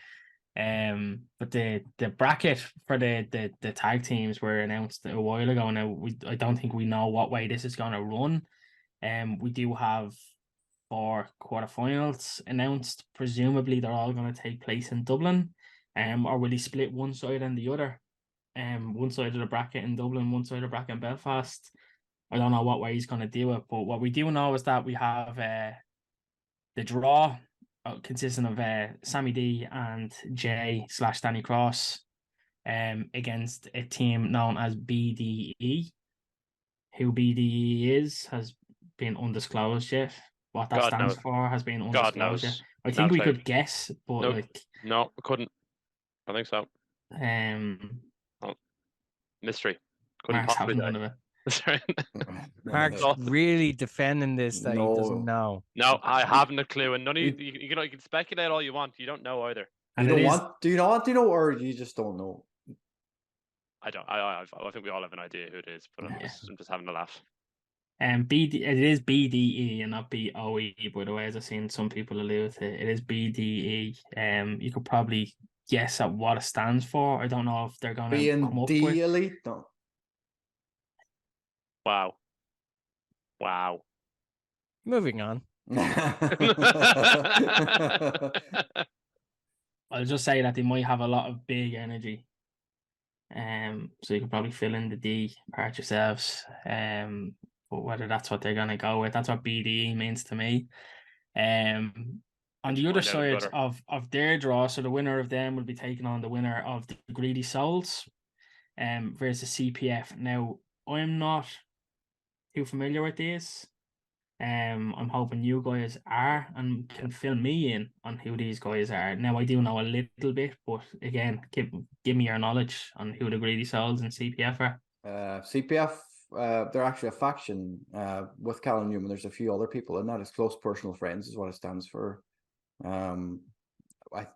But the bracket for the tag teams were announced a while ago. Now I don't think we know what way this is going to run. We do have 4 quarterfinals announced. Presumably they're all going to take place in Dublin. Or will he split one side and the other? One side of the bracket in Dublin, one side of the bracket in Belfast. I don't know what way he's going to do it, but what we do know is that we have the draw consisting of Sammy D and Jay/Danny Cross against a team known as BDE. Who BDE has been undisclosed yet. What that stands for has been undisclosed yet. I think we could guess, but no, we couldn't. I think so. Mystery. Couldn't possibly know. Mark's really defending this that he doesn't know. No, I haven't a clue, and none of you can speculate all you want. You don't know either. And do you want to know, or you just don't know? I don't. I think we all have an idea who it is, but I'm just having a laugh. It is BDE and not BOE, by the way, as I've seen some people allude to. It is BDE. You could probably guess at what it stands for. I don't know if they're going to come Being up the with. elite? No. Wow. Wow. Moving on. I'll just say that they might have a lot of big energy. So you can probably fill in the D part yourselves. But whether that's what they're gonna go with, that's what BDE means to me. On the other side of their draw, so the winner of them will be taking on the winner of the Greedy Souls, versus CPF. Now, I'm not too familiar with these. I'm hoping you guys are and can fill me in on who these guys are. Now I do know a little bit, but again, give me your knowledge on who the Greedy Souls and CPF are. CPF, they're actually a faction with Callum Newman. There's a few other people in that. It's close personal friends is what it stands for.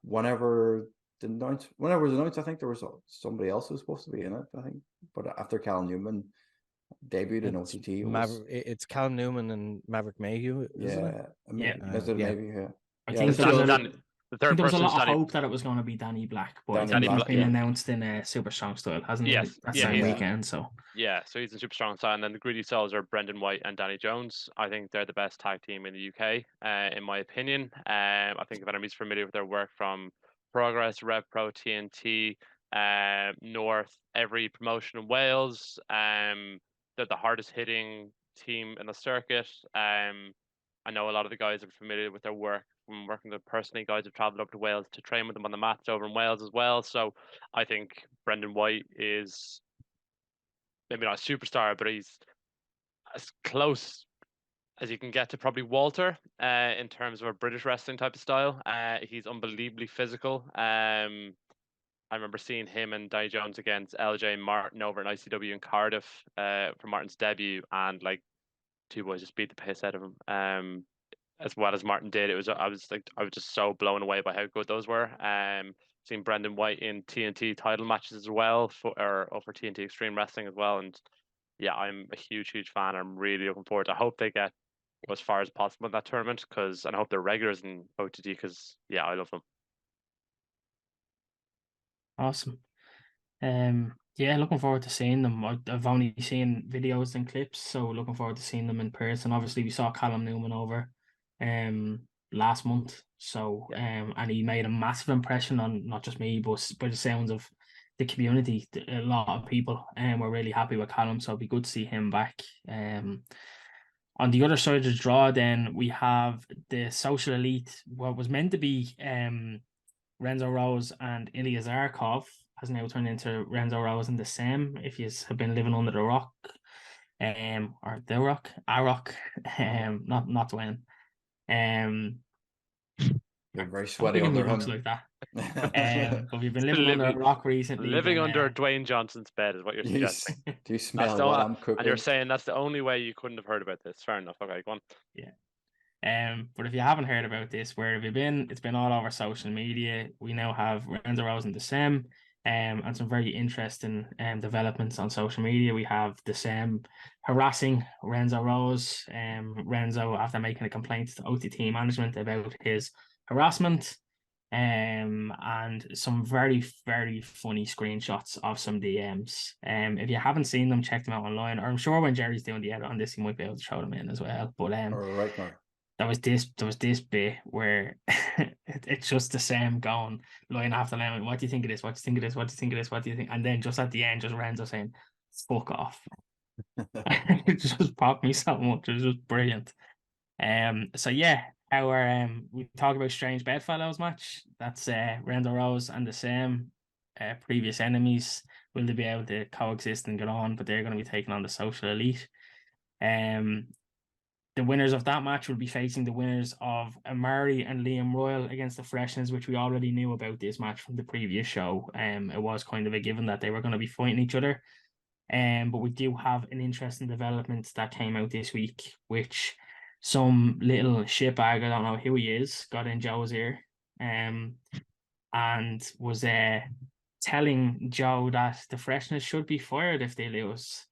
Whenever it was announced, I think there was somebody else who was supposed to be in it, I think. But after Callum Newman debuted in OTT, it's Callum Newman and Maverick Mayhew, isn't it? Maybe. I think there was a lot of hope that it was going to be Danny Black, but he's been announced in Super Strong Style, hasn't he? That same weekend, so so he's in Super Strong Style, and then the Greedy Souls are Brendan White and Danny Jones. I think they're the best tag team in the UK, in my opinion. I think if anybody's familiar with their work from Progress, Rev Pro, TNT, North, every promotion in Wales, they're the hardest hitting team in the circuit. I know a lot of the guys are familiar with their work from working with them personally. Guys have travelled up to Wales to train with them on the mats over in Wales as well. So I think Brendan White is maybe not a superstar, but he's as close as you can get to probably Walter in terms of a British wrestling type of style. He's unbelievably physical. I remember seeing him and Danny Jones against LJ Martin over in ICW in Cardiff for Martin's debut, and like two boys just beat the piss out of him. As well as Martin did, I was just so blown away by how good those were. Seeing Brendan White in TNT title matches as well for TNT Extreme Wrestling as well, and yeah, I'm a huge fan. I'm really looking forward. I hope they get as far as possible in that tournament, and I hope they're regulars in OTT because yeah, I love them. Awesome. Yeah, looking forward to seeing them. I've only seen videos and clips, so looking forward to seeing them in person. Obviously, we saw Callum Newman over last month, so and he made a massive impression on not just me, but by the sounds of the community. A lot of people were really happy with Callum, so it'd be good to see him back. On the other side of the draw, then we have the Social Elite. What was meant to be Renzo Rose and Ilya Zarkov has now turned into Renzo Rose and the Sam, if you have been living under the rock, or the rock, a rock, not Dwayne. You're very sweaty under him. Like that. But we've been living under a rock recently. Living under Dwayne Johnson's bed is what you're suggesting. Do you smell what I'm cooking? And you're saying that's the only way you couldn't have heard about this. Fair enough. Okay, go on. Yeah. But if you haven't heard about this, where have you been? It's been all over social media. We now have Renzo Rose and the Sam, and some very interesting developments on social media. We have the Sam harassing Renzo Rose, Renzo after making a complaint to OTT management about his harassment, and some very, very funny screenshots of some DMs. If you haven't seen them, check them out online. Or I'm sure when Jerry's doing the edit on this, he might be able to show them in as well. But right now. There was this bit where it's just the same going line after line. What do you think of this? What do you think of this? What do you think of this? What do you think? And then just at the end, just Renzo saying, "Fuck off." It just popped me so much. It was just brilliant. So yeah, our we talk about Strange Bedfellows match. That's Renzo Rose and the Sam, previous enemies. Will they be able to coexist and get on? But they're going to be taking on the Social Elite. The winners of that match will be facing the winners of Omari and Liam Royal against the Freshnas, which we already knew about this match from the previous show. It was kind of a given that they were going to be fighting each other. But we do have an interesting development that came out this week, which some little shitbag, I don't know who he is, got in Joe's ear, and was telling Joe that the Freshnas should be fired if they lose.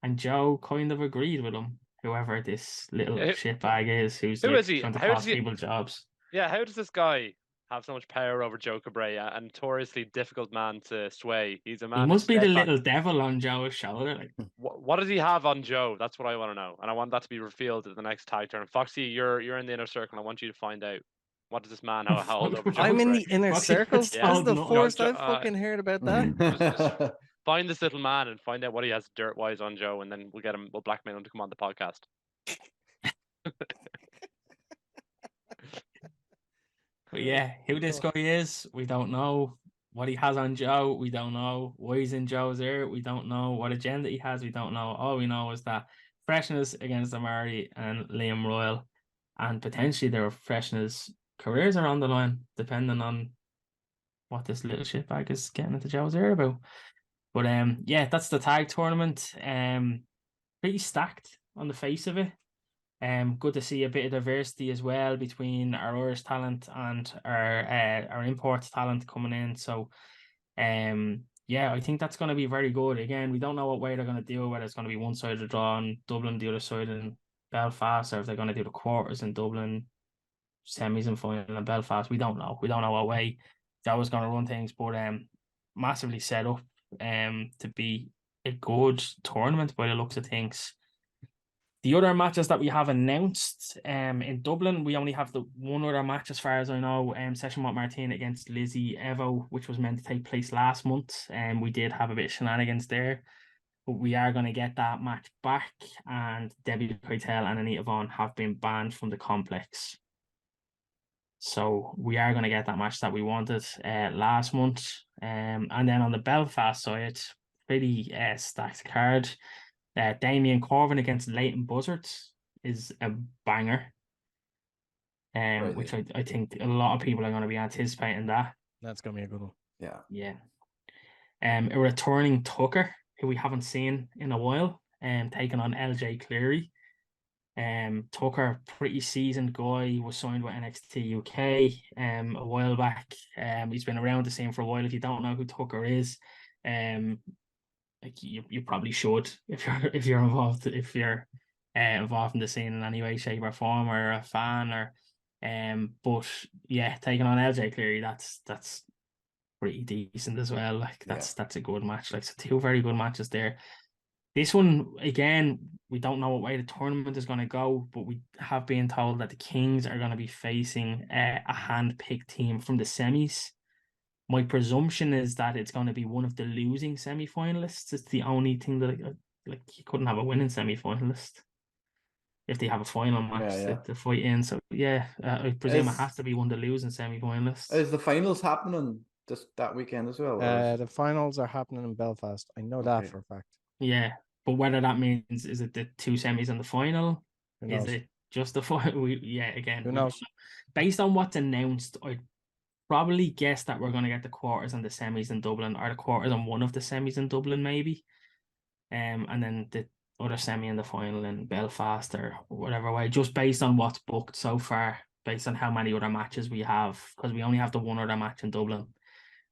And Joe kind of agreed with him. Whoever this little shitbag is, who's trying to cost people jobs. Yeah, how does this guy have so much power over Joe Cabrera, a notoriously difficult man to sway. He's a man. He who's must be the steadfast. little devil on Joe's shoulder. Like, What does he have on Joe? That's what I want to know, and I want that to be revealed at the next tag turn. Foxy, you're in the inner circle. I want you to find out what does this man hold over Joe I'm in Cabrera. the inner Foxy circle. gets This Yeah. is the told first No, I've fucking heard about that. Just find this little man and find out what he has dirt wise on Joe, and then we'll get him. We'll blackmail him to come on the podcast. But yeah, who this guy is, we don't know. What he has on Joe, we don't know. Why he's in Joe's ear, we don't know. What agenda he has, we don't know. All we know is that Freshnas against Omari and Liam Royal, and potentially their Freshnas careers are on the line, depending on what this little shitbag is getting into Joe's ear about. But yeah, that's the tag tournament. Pretty stacked on the face of it. Good to see a bit of diversity as well between our Irish talent and our import talent coming in. So, yeah, I think that's going to be very good. Again, we don't know what way they're going to do, whether it's going to be one side of the draw in Dublin, the other side in Belfast, or if they're going to do the quarters in Dublin, semis and final in Belfast. We don't know. We don't know what way that was going to run things, but massively set up to be a good tournament by the looks of things. The other matches that we have announced in Dublin, we only have the one other match as far as I know, Session Moth Martin against Lizzy Evo, which was meant to take place last month. And we did have a bit of shenanigans there, but we are going to get that match back, and Debbie Keitel and Anita Vaughan have been banned from the complex. So we are going to get that match that we wanted last month. And then on the Belfast side, pretty stacked card. Damien Corvin against Leyton Buzzard is a banger. Which I think a lot of people are going to be anticipating that. That's going to be a good one. Yeah. Yeah. A returning Tucker, who we haven't seen in a while, taking on LJ Cleary. Tucker, pretty seasoned guy, was signed with NXT UK a while back. He's been around the scene for a while. If you don't know who Tucker is, like you probably should if you're involved involved in the scene in any way, shape, or form, or a fan, or but yeah, taking on LJ Cleary, that's pretty decent as well. Like that's a good match. Like, so two very good matches there. This one, again, we don't know what way the tournament is going to go, but we have been told that the Kings are going to be facing a hand-picked team from the semis. My presumption is that it's going to be one of the losing semi-finalists. It's the only thing that, like, you couldn't have a winning semi-finalist if they have a final match to fight in. So, yeah, I presume it has to be one of the losing semi-finalists. Is the finals happening that weekend as well? The finals are happening in Belfast. I know that for a fact. Yeah, but whether that means, is it the two semis and the final? Is it just the final? Again, who knows? Based on what's announced, I'd probably guess that we're going to get the quarters and the semis in Dublin, or the quarters and one of the semis in Dublin, maybe. And then the other semi and the final in Belfast, or whatever way, just based on what's booked so far, based on how many other matches we have, because we only have the one other match in Dublin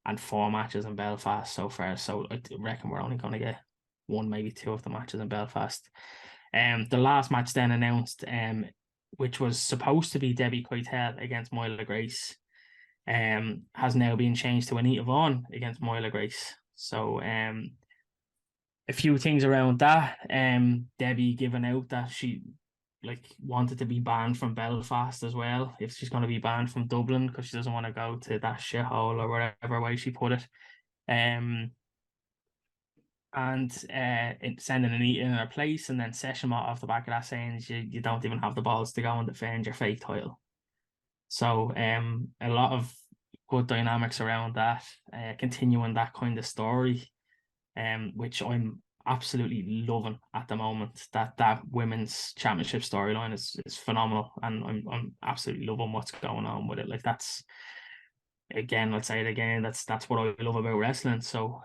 and 4 matches in Belfast so far. So I reckon we're only going to get one, maybe 2 of the matches in Belfast. The last match then announced, which was supposed to be Debbie Keitel against Myla Grace, has now been changed to Anita Vaughan against Myla Grace. So a few things around that. Debbie giving out that she wanted to be banned from Belfast as well, if she's going to be banned from Dublin, because she doesn't want to go to that shithole, or whatever way she put it. And sending Anita in her place, and then Session Moth off the back of that saying you don't even have the balls to go and defend your fake title. So a lot of good dynamics around that, continuing that kind of story, which I'm absolutely loving at the moment. That women's championship storyline is phenomenal, and I'm absolutely loving what's going on with it. Like, that's, again, I'll say it again, that's what I love about wrestling. So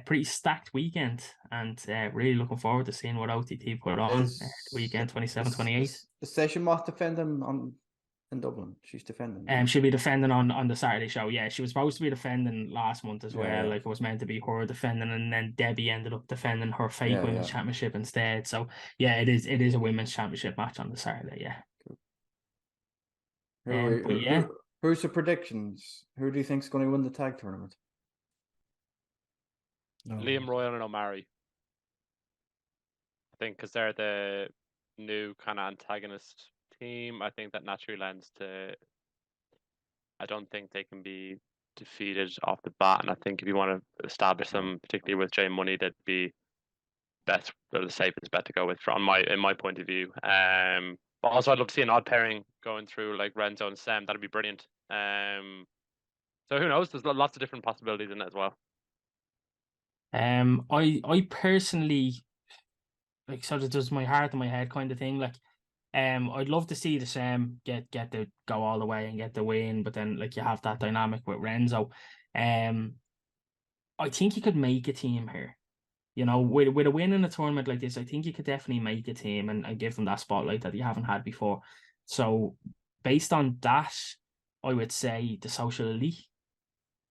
pretty stacked weekend, and really looking forward to seeing what OTT put on weekend 27, 28. Is Session Moth defending in Dublin? She's defending. She'll be defending on the Saturday show. Yeah, she was supposed to be defending last month as well. Yeah. Like, it was meant to be her defending, and then Debbie ended up defending her fake women's championship instead. So yeah, it is a women's championship match on the Saturday. Yeah. Who's the predictions? Who do you think's going to win the tag tournament? Liam Royal and Omari. I think because they're the new kind of antagonist team. I think that naturally lends to. I don't think they can be defeated off the bat, and I think if you want to establish them, particularly with J Money, that'd be best, or the safest bet to go with in my point of view. But also I'd love to see an odd pairing going through like Renzo and Sam. That'd be brilliant. So who knows? There's lots of different possibilities in it as well. I personally like sort of does my heart in my head kind of thing. Like, I'd love to see the Sam get the go all the way and get the win, but then like you have that dynamic with Renzo. I think you could make a team here. You know, with a win in a tournament like this, I think you could definitely make a team and give them that spotlight that you haven't had before. So based on that, I would say the Social Elite.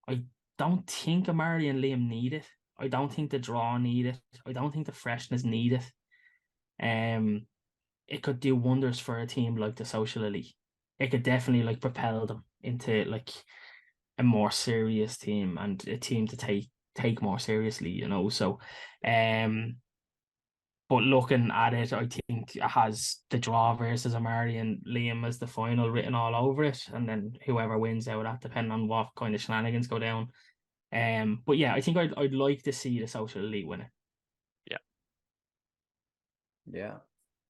I don't think Omari and Liam need it. I don't think the draw need it. I don't think the Freshnas need it. It could do wonders for a team like the Social Elite. It could definitely like propel them into like a more serious team and a team to take more seriously, you know. So but looking at it, I think it has the draw versus Omari and Liam as the final written all over it, and then whoever wins out of that, depending on what kind of shenanigans go down. But yeah, I think I'd like to see the Social Elite win it. Yeah,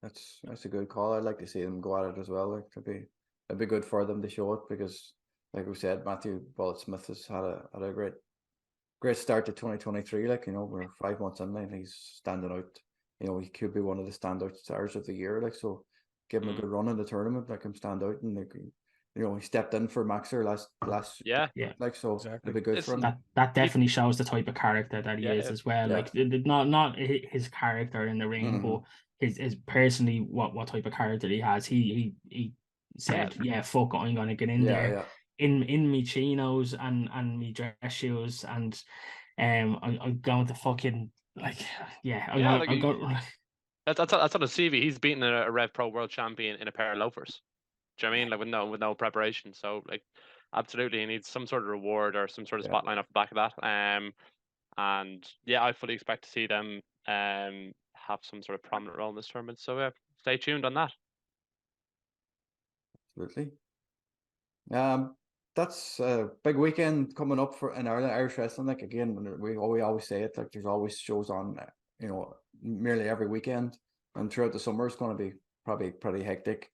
that's a good call. I'd like to see them go at it as well. Like it'd be good for them to show it because, like we said, Matthew Bullet Smith has had a great start to 2023. Like, you know, we're 5 months in and he's standing out. You know, he could be one of the standout stars of the year. Like, so give him a good run in the tournament. Like him stand out, and like, you know, he stepped in for Maxer last Yeah. Like, so Exactly. it'd be good for him. That definitely shows the type of character that he is as well. Yeah. Like not his character in the ring, but his personally what type of character he has. He said, yeah, fuck it, I'm gonna get in there in me chinos and me dress shoes, and I'm going to fucking like I'm going. That's on a CV. He's beaten a Rev Pro World Champion in a pair of loafers. Do you know what I mean? Like with no preparation. So like absolutely he needs some sort of reward or some sort of spotlight off the back of that. And yeah, I fully expect to see them have some sort of prominent role in this tournament. So stay tuned on that. Absolutely. That's a big weekend coming up for in Irish wrestling. Like again, we always say it, like there's always shows on, you know, nearly every weekend, and throughout the summer it's going to be probably pretty hectic.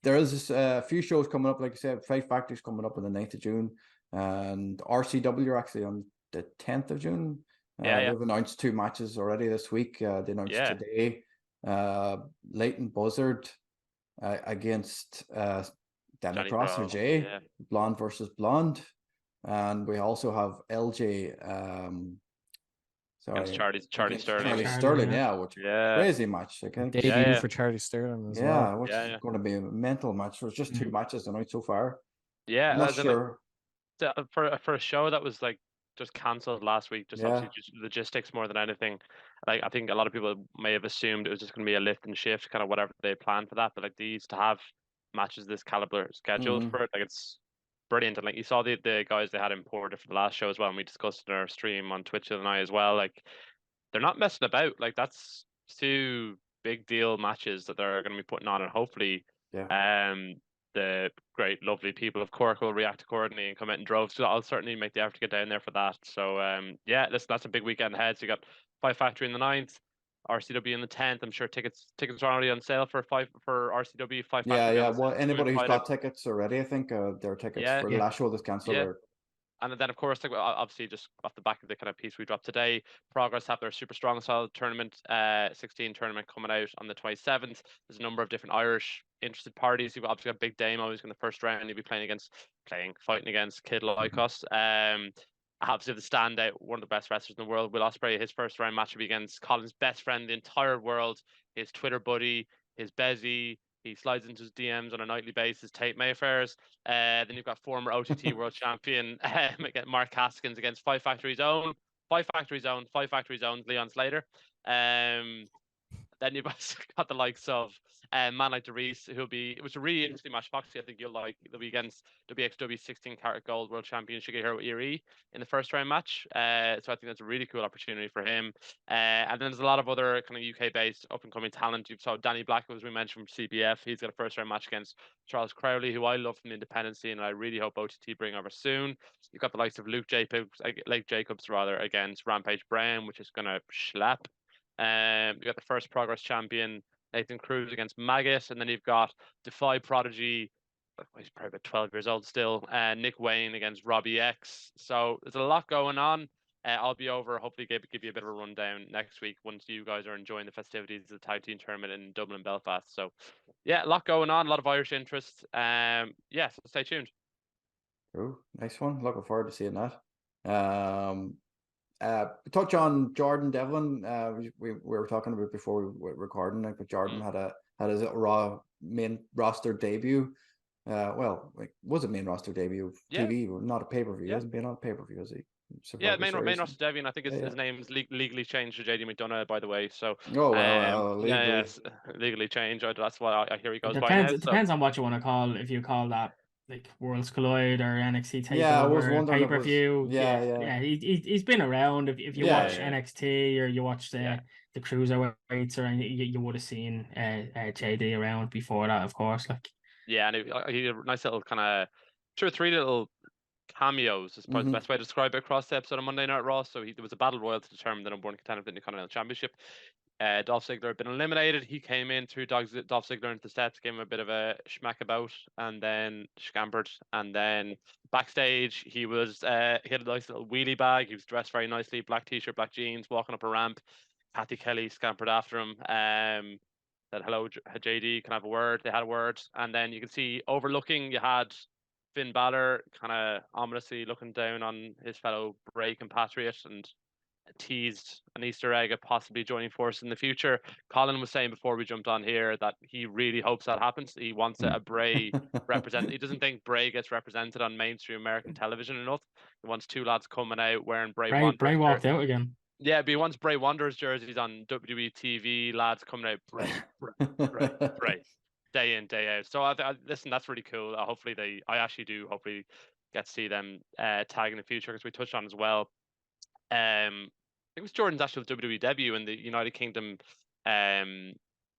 There is a few shows coming up, like I said, Fight Factory's coming up on the 9th of June, and RCW are actually on the 10th of June. They've announced 2 matches already this week. They announced today Leyton Buzzard against Danny Cross or Jay, Blonde versus Blonde, and we also have LJ. Charlie Sterling. Charlie Sterling, which crazy match. Debut for Charlie Sterling as well. Which is going to be a mental match. So it's just 2 matches tonight so far. Yeah, I'm not sure. For a show that was like just cancelled last week, obviously just logistics more than anything. Like I think a lot of people may have assumed it was just going to be a lift and shift, kind of whatever they planned for that. But like these to have matches this caliber scheduled for it, like it's brilliant. And like you saw the guys they had imported for the last show as well, and we discussed in our stream on Twitch the other night as well. Like they're not messing about. Like that's 2 big deal matches that they're going to be putting on, and hopefully the great, lovely people of Cork will react accordingly and come out in droves. So I'll certainly make the effort to get down there for that. So listen, that's a big weekend ahead. So you got Fight Factory in the 9th, RCW in the 10th. I'm sure tickets are already on sale for RCW. Fight Factory. Well, anybody who's got tickets already, I think there are tickets for the last show that's cancelled. And then, of course, like, obviously, just off the back of the kind of piece we dropped today, Progress have their Super Strong Style tournament, 16 tournament coming out on the 27th. There's a number of different Irish interested parties. You've obviously got Big Damo, who's in the first round. He'll be fighting against Kid Lykos. Obviously, the standout, one of the best wrestlers in the world, Will Ospreay. His first round match will be against Colin's best friend in the entire world, his Twitter buddy, his Bezzy. He slides into his DMs on a nightly basis, Tate Mayfairs. Then you've got former OTT world champion Mark Haskins against Fight Factory's own Leon Slater. Then you've also got the likes of man like Reese, it was a really interesting match. Foxy, I think you'll like. It'll be against WXW 16 karat gold world champion Shigeru Iri in the first round match. So I think that's a really cool opportunity for him. And then there's a lot of other kind of UK based up and coming talent. You've saw Danny Black, as we mentioned, from CBF. He's got a first round match against Charles Crowley, who I love from the independent scene, and I really hope OTT bring over soon. You've got the likes of Lake Jacobs against Rampage Brown, which is gonna slap. You got the first Progress champion Nathan Cruz against Maggot, and then you've got Defy Prodigy. He's probably about 12 years old still. Nick Wayne against Robbie X. So there's a lot going on. I'll be over. Hopefully, give you a bit of a rundown next week once you guys are enjoying the festivities of the tag team tournament in Dublin and Belfast. So, yeah, a lot going on. A lot of Irish interest. So stay tuned. Cool, nice one. Looking forward to seeing that. Touch on Jordan Devlin. We were talking about before we were recording, like, but Jordan had his Raw main roster debut. Was it main roster debut? Yeah. TV, not a pay-per-view. He Yeah. hasn't been on a pay-per-view, has he? Main roster debut, and I think his name's legally changed to JD McDonagh, by the way. So legally changed. That's why I hear he goes by now. It depends on what you want to call. If you call that like Worlds Collide or NXT Takeover, I was wondering pay-per-view. He's been around. If you watch NXT or you watch the cruiserweights, or you would have seen JD around before that, of course. Like, yeah, and he had a nice little kind of 2 or 3 little cameos, is probably the best way to describe it, across the episode of Monday Night Raw. So there was a battle royal to determine the number 1 contender for the Intercontinental Championship. Dolph Ziggler had been eliminated. He came in, threw Dolph Ziggler into the steps, gave him a bit of a schmack about, and then scampered. And then backstage, he had a nice little wheelie bag. He was dressed very nicely, black t-shirt, black jeans, walking up a ramp. Kathy Kelly scampered after him. Said, "Hello, JD, can I have a word?" They had a word, and then you can see overlooking, you had Finn Balor kind of ominously looking down on his fellow Bray compatriot and teased an Easter egg of possibly joining forces in the future. Colin was saying before we jumped on here that he really hopes that happens. He wants a Bray represent. He doesn't think Bray gets represented on mainstream American television enough. He wants 2 lads coming out wearing Bray walked out again. Yeah, but he wants Bray Wanderers jerseys on WWE TV. Lads coming out Bray. Day in, day out. So listen, that's really cool. Hopefully I actually do hopefully get to see them tag in the future, because we touched on as well. I think it was Jordan's actual WWE debut in the United Kingdom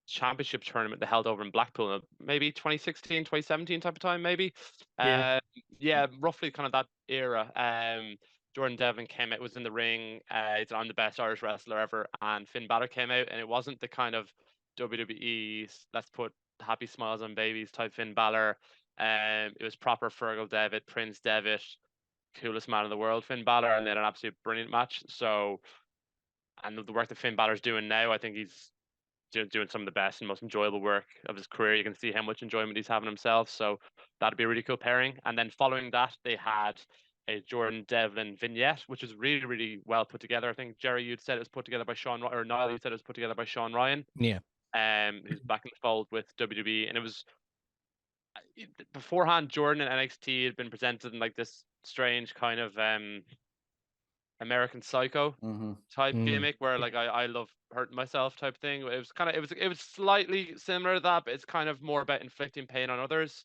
Championship tournament they held over in Blackpool, maybe 2016, 2017 type of time, maybe. Roughly kind of that era. Jordan Devlin came out, was in the ring. I'm the best Irish wrestler ever, and Finn Balor came out, and it wasn't the kind of WWE let's put happy smiles on babies type Finn Balor. It was proper Fergal Devitt, Prince Devitt, coolest man in the world, Finn Balor, and they had an absolute brilliant match. So, and the work that Finn Balor's doing now, I think he's doing some of the best and most enjoyable work of his career. You can see how much enjoyment he's having himself. So that'd be a really cool pairing. And then following that, they had a Jordan Devlin vignette, which is really, really well put together. I think, Jerry, you'd said it was put together by Niall, you said it was put together by Sean Ryan. Yeah. Who's back in the fold with WWE. And it was beforehand, Jordan and NXT had been presented in like this strange kind of American Psycho type gimmick, where like I love hurting myself type thing. It was kind of it was slightly similar to that, but it's kind of more about inflicting pain on others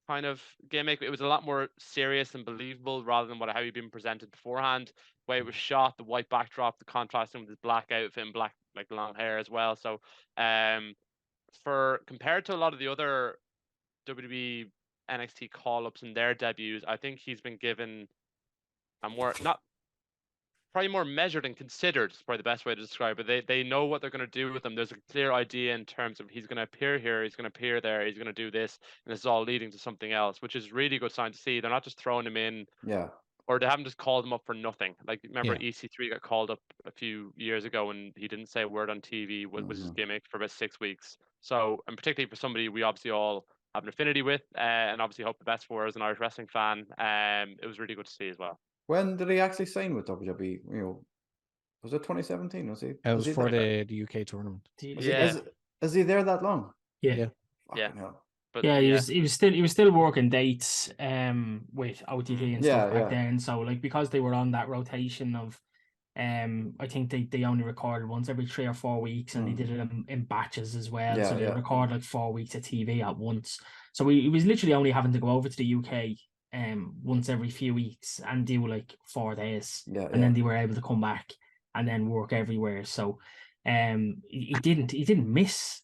kind of gimmick. It was a lot more serious and believable rather than how he'd been presented beforehand. The way it was shot, the white backdrop, the contrasting with his black outfit and black like long hair as well. So for compared to a lot of the other WWE NXT call-ups in their debuts, I think he's been given a probably more measured and considered is probably the best way to describe it. They know what they're going to do with him. There's a clear idea in terms of he's going to appear here, he's going to appear there, he's going to do this, and it's all leading to something else, which is really good sign to see. They're not just throwing him in, or they haven't just called him up for nothing. Like, remember EC3 got called up a few years ago and he didn't say a word on TV, what was his gimmick for about 6 weeks. So, and particularly for somebody we obviously all have an affinity with, and obviously hope the best for as an Irish wrestling fan, it was really good to see as well. When did he actually sign with WWE? Was it 2017? Was he? It was for the UK tournament. Is he there that long? Yeah. But he was still working dates with OTT and stuff back then. So like, because they were on that rotation of I think they only recorded once every 3 or 4 weeks, and they did it in batches as well. Yeah, so they yeah. record like 4 weeks of TV at once. So he was literally only having to go over to the UK once every few weeks and do like 4 days. Yeah, and then they were able to come back and then work everywhere. So he didn't miss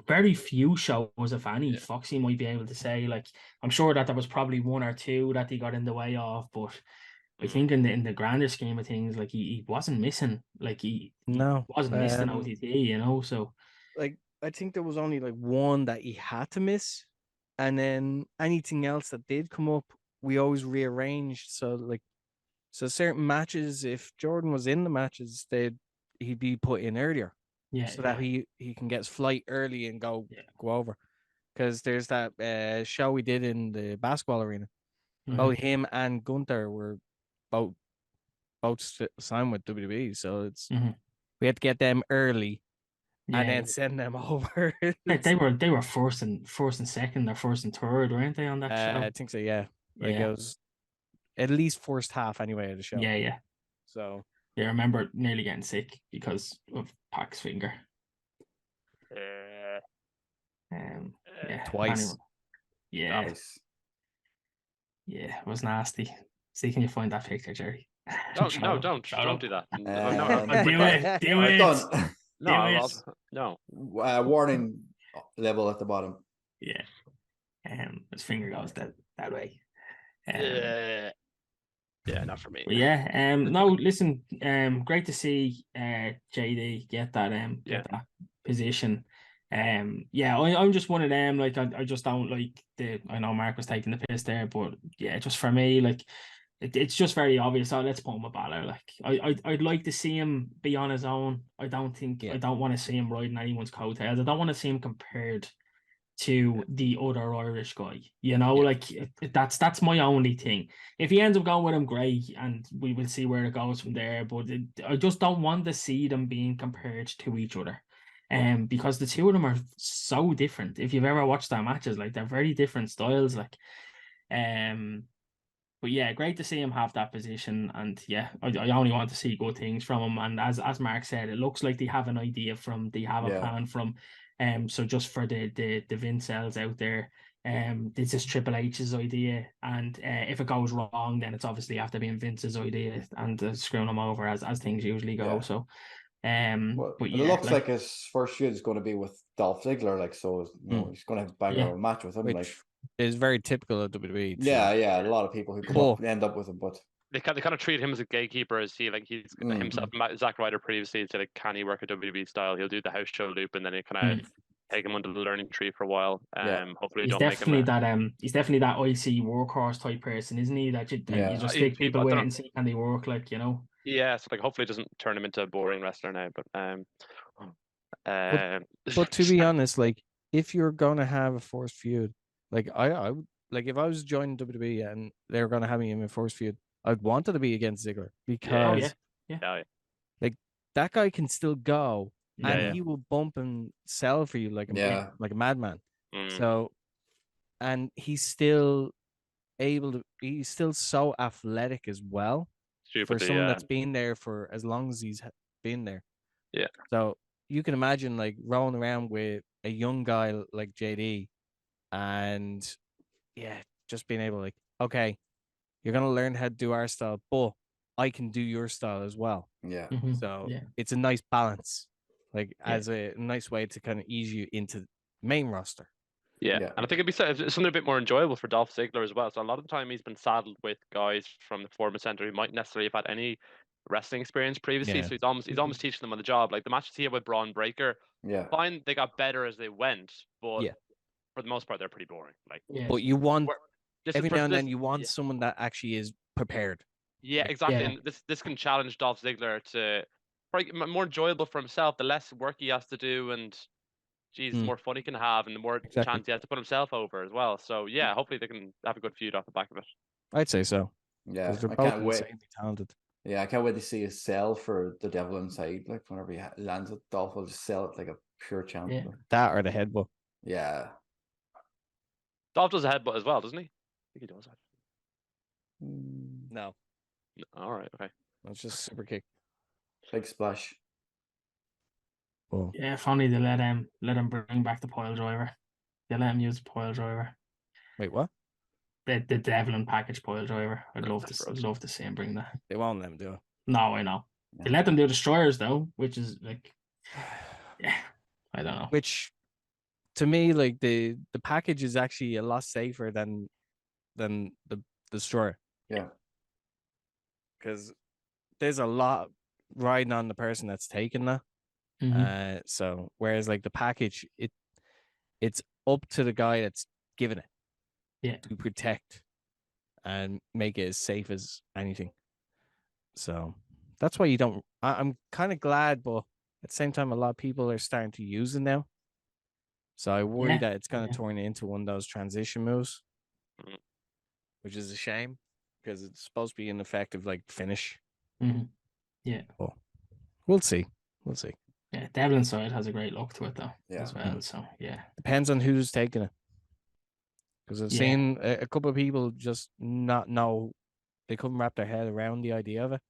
very few shows, if any. Foxy might be able to say, like, I'm sure that there was probably 1 or 2 that he got in the way of, but I think in the grander scheme of things, like he wasn't missing, like he wasn't missing OTT, you know. So like I think there was only like 1 that he had to miss, and then anything else that did come up, we always rearranged. So certain matches, if Jordan was in the matches, he'd be put in earlier, that he can get his flight early and go over. Because there's that show we did in the basketball arena. Both him and Gunther were both signed with WWE, so we had to get them early and then send them over. they were first and second, or first and third, weren't they, on that show? I think so. Yeah, like it was at least first half anyway of the show. Yeah. So I remember nearly getting sick because of Pac's finger. Twice. Anyway, it was nasty. See, can you find that picture, Jerry? Don't do that. Do it. No. Warning level at the bottom. Yeah. His finger goes that way. Yeah, not for me. Yeah. No, listen. Great to see JD get that position. I'm just one of them. Like I just don't like I know Mark was taking the piss there, but yeah, just for me, like it's just very obvious. So let's put him a baller. Like I'd like to see him be on his own. I don't want to see him riding anyone's coattails. I don't want to see him compared to the other Irish guy. You know, like that's my only thing. If he ends up going with him, great, and we will see where it goes from there. But I just don't want to see them being compared to each other. Because the two of them are so different. If you've ever watched their matches, like they're very different styles. Like, but yeah, great to see him have that position. And yeah, I only want to see good things from him. And as Mark said, it looks like they have an idea they have a plan from. So just for the Vincells out there, this is Triple H's idea, and if it goes wrong, then it's obviously after being Vince's idea and screwing him over as things usually go. So. But it looks like his first feud is going to be with Dolph Ziggler, like, so he's going to have a bang of a match with him, which like is very typical of WWE. Yeah, a lot of people who come up end up with him, but they kind of treat him as a gatekeeper, as he's himself, Zack Ryder previously said, like, can he work a WWE style? He'll do the house show loop, and then he kind of take him under the learning tree for a while. Hopefully, he's definitely he's definitely that IC workhorse type person, isn't he? That you just stick people with it and see can they work, like, you know. Yeah, so like hopefully it doesn't turn him into a boring wrestler now. But to be honest, like, if you're gonna have a forced feud, like I like if I was joining WWE and they were gonna have me in a forced feud, I'd want it to be against Ziggler because like that guy can still go and he will bump and sell for you like a madman. So, and he's still he's still so athletic as well. For someone that's been there for as long as he's been there. Yeah. So you can imagine like rolling around with a young guy like JD and just being able, like, okay, you're going to learn how to do our style, but I can do your style as well. Yeah. So it's a nice balance, like as a nice way to kind of ease you into the main roster. Yeah, and I think it'd be something a bit more enjoyable for Dolph Ziggler as well. So a lot of the time he's been saddled with guys from the Performance Center who might necessarily have had any wrestling experience previously. So he's almost teaching them on the job. Like the matches he had with Braun Breaker, fine, they got better as they went, but for the most part they're pretty boring. Like, but you want every now and then you want someone that actually is prepared. Yeah, exactly. And this can challenge Dolph Ziggler to probably more enjoyable for himself. The less work he has to do, and the more fun he can have, and the more chance he has to put himself over as well. So yeah, hopefully they can have a good feud off the back of it. I'd say so. Yeah, they're both insanely talented. Yeah, I can't wait to see his sell for the Devil Inside. Like whenever he lands it, Dolph will just sell it like a pure champ. Yeah. That or the headbutt. Yeah. Dolph does a headbutt as well, doesn't he? I think he does. No. All right. Okay. That's just super kick. Big splash. Oh, Yeah, if only they let him bring back the pile driver. They let him use the pile driver. wait, what? The Devlin package pile driver. I'd love That's to gross. see him bring that. They won't let him do it. No, I know. They Yeah. let them do destroyers though, which is like, yeah, I don't know. Which, to me, like the package is actually a lot safer than the destroyer. Yeah. Because there's a lot riding on the person that's taking that. Mhm. So whereas like the package, it's up to the guy that's giving it. Yeah. To protect and make it as safe as anything. So that's why you don't. I'm kind of glad, but at the same time, a lot of people are starting to use it now. So I worry Yeah. that it's going to Yeah. turn into one of those transition moves, Mhm. which is a shame because it's supposed to be an effective like finish. Mhm. Yeah. But we'll see. We'll see. Yeah, Devlin's side has a great look to it though, Yeah. as well. So yeah. Depends on who's taking it. Because I've Yeah. seen a couple of people just not know. They couldn't wrap their head around the idea of it.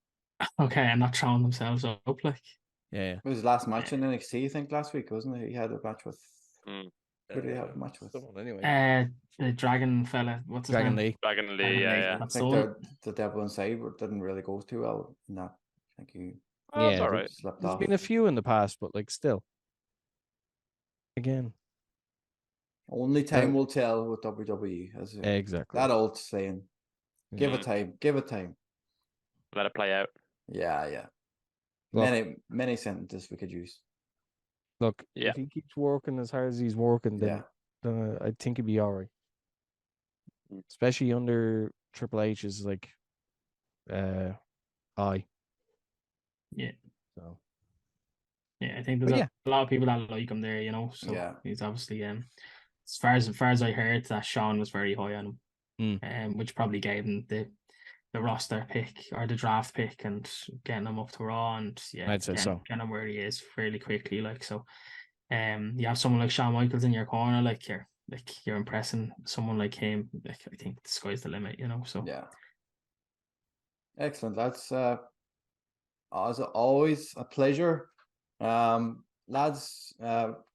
Okay, and not throwing themselves up like. Yeah. It was his last match in NXT, I think, last week, wasn't it? He had a match with. Mm. Who did he have a match with? Someone anyway. The dragon fella, what's his Dragon name? Lee. Dragon Lee, Dragon yeah, Lee, yeah. I that's think the one. the Devil Inside didn't really go too well in that. I think he Oh, that's Yeah, all right. slept There's off. been a few in the past, but like still. Again. Only time will tell with WWE. As Exactly. that old saying. Give it Mhm. time. Give it time. Let it play out. Yeah, yeah. Look, Many sentences we could use. look, Yeah. if he keeps working as hard as he's working, then Yeah. I think he'd be all right. Mm. Especially under Triple H's like eye. Yeah. So Yeah, I think But there's yeah. a lot of people that like him there, you know. So Yeah. he's obviously as far as I heard that Sean was very high on him. Which probably gave him the roster pick or the draft pick and getting him up to Raw and I'd say so. getting him where he is fairly quickly. Like so you have someone like Shawn Michaels in your corner, like you're impressing someone like him. Like I think the sky's the limit, you know. So Yeah. Excellent. That's as always a pleasure. Lads,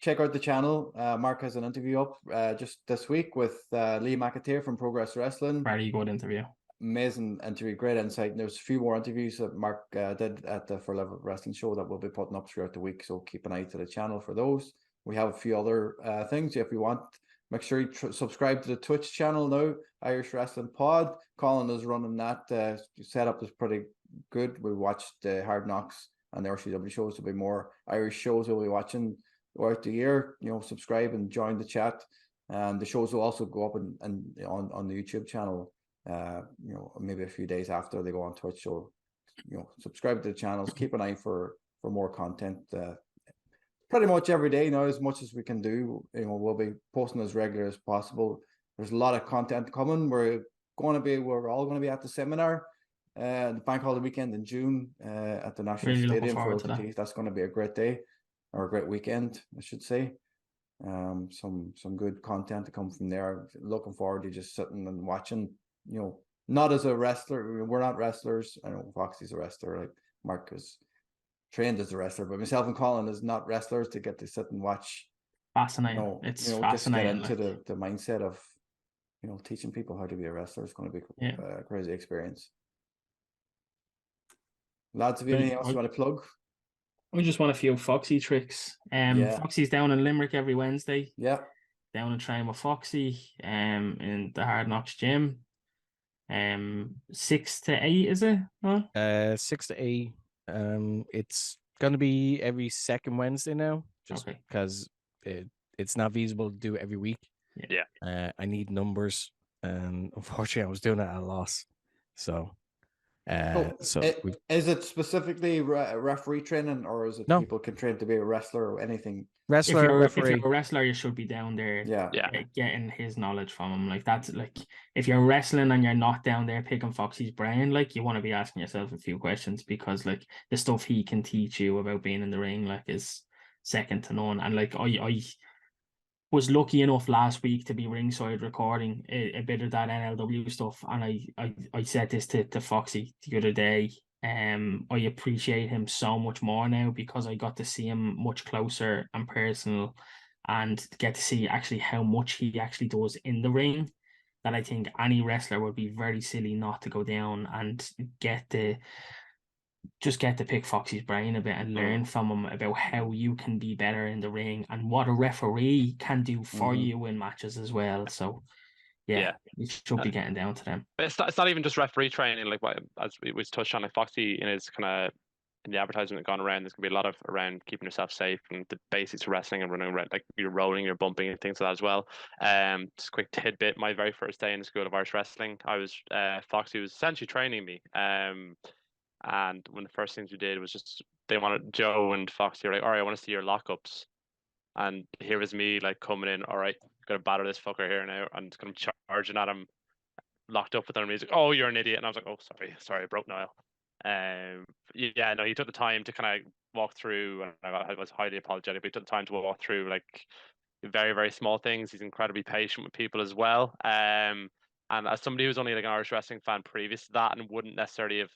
check out the channel. Mark has an interview up just this week with Lee McAteer from Progress Wrestling. very good interview. Amazing interview, great insight. And there's a few more interviews that Mark did at the For Level Wrestling show that we'll be putting up throughout the week. So keep an eye to the channel for those. We have a few other things. If you want, make sure you subscribe to the Twitch channel now, Irish Wrestling Pod. Colin is running that. Setup is pretty good. We watched the Hard Knocks and the RCW shows. There'll be more Irish shows we'll be watching throughout the year. You know, subscribe and join the chat. And the shows will also go up and on the YouTube channel. You know, maybe a few days after they go on Twitch. So, you know, subscribe to the channels. Keep an eye for more content. Pretty much every day now, as much as we can do. You know, we'll be posting as regular as possible. There's a lot of content coming. We're all going to be at the seminar, the bank holiday weekend in June, at the National Really looking Stadium for forward to OTT. that. That's going to be a great day, or a great weekend, I should say. Some good content to come from there. Looking forward to just sitting and watching. You know, not as a wrestler. We're not wrestlers. I know Foxy's a wrestler. Like Mark is trained as a wrestler, but myself and Colin is not wrestlers to get to sit and watch. Fascinating. It's It's just get fascinating. into the mindset of, you know, teaching people how to be a wrestler. Is going to be a crazy experience. Lads, have you anything else you want to plug? We just want a few Foxy tricks. Foxy's down in Limerick every Wednesday. Yeah. Down and train with Foxy in the Hard Knocks gym. 6 to 8, is it? Huh? 6 to 8. It's gonna be every second Wednesday now, just because it's not feasible to do it every week. Yeah. I need numbers, and unfortunately, I was doing it at a loss. So is it specifically referee training, or is it people can train to be a wrestler or anything? Wrestler, referee. If you're a wrestler, you should be down there getting his knowledge from him. Like that's like if you're wrestling and you're not down there picking Foxy's brain, like you want to be asking yourself a few questions, because like the stuff he can teach you about being in the ring like is second to none. And like I was lucky enough last week to be ringside recording a bit of that NLW stuff, and I said this to Foxy the other day. I appreciate him so much more now because I got to see him much closer and personal, and get to see actually how much he actually does in the ring. That I think any wrestler would be very silly not to go down and get to pick Foxy's brain a bit and learn from him about how you can be better in the ring and what a referee can do for you in matches as well. So yeah, you should be getting down to them. But it's not even just referee training, like what as we touched on, like Foxy in his kind of in the advertisement that gone around, there's gonna be a lot of around keeping yourself safe and the basics of wrestling and running around, like you're rolling, you're bumping and things like that as well. Just a quick tidbit, my very first day in the School of Irish Wrestling, I was Foxy was essentially training me. And one of the first things we did was just they wanted Joe and Foxy were like, all right, I want to see your lockups. And here was me like coming in, all right, gonna batter this fucker here now, and kind of charging at him, locked up with their music. Oh, you're an idiot. And I was like, oh, sorry, I broke Niall. Yeah, no, he took the time to kind of walk through, and I was highly apologetic, but he took the time to walk through like very, very small things. He's incredibly patient with people as well. And as somebody who's only like an Irish wrestling fan previous to that and wouldn't necessarily have,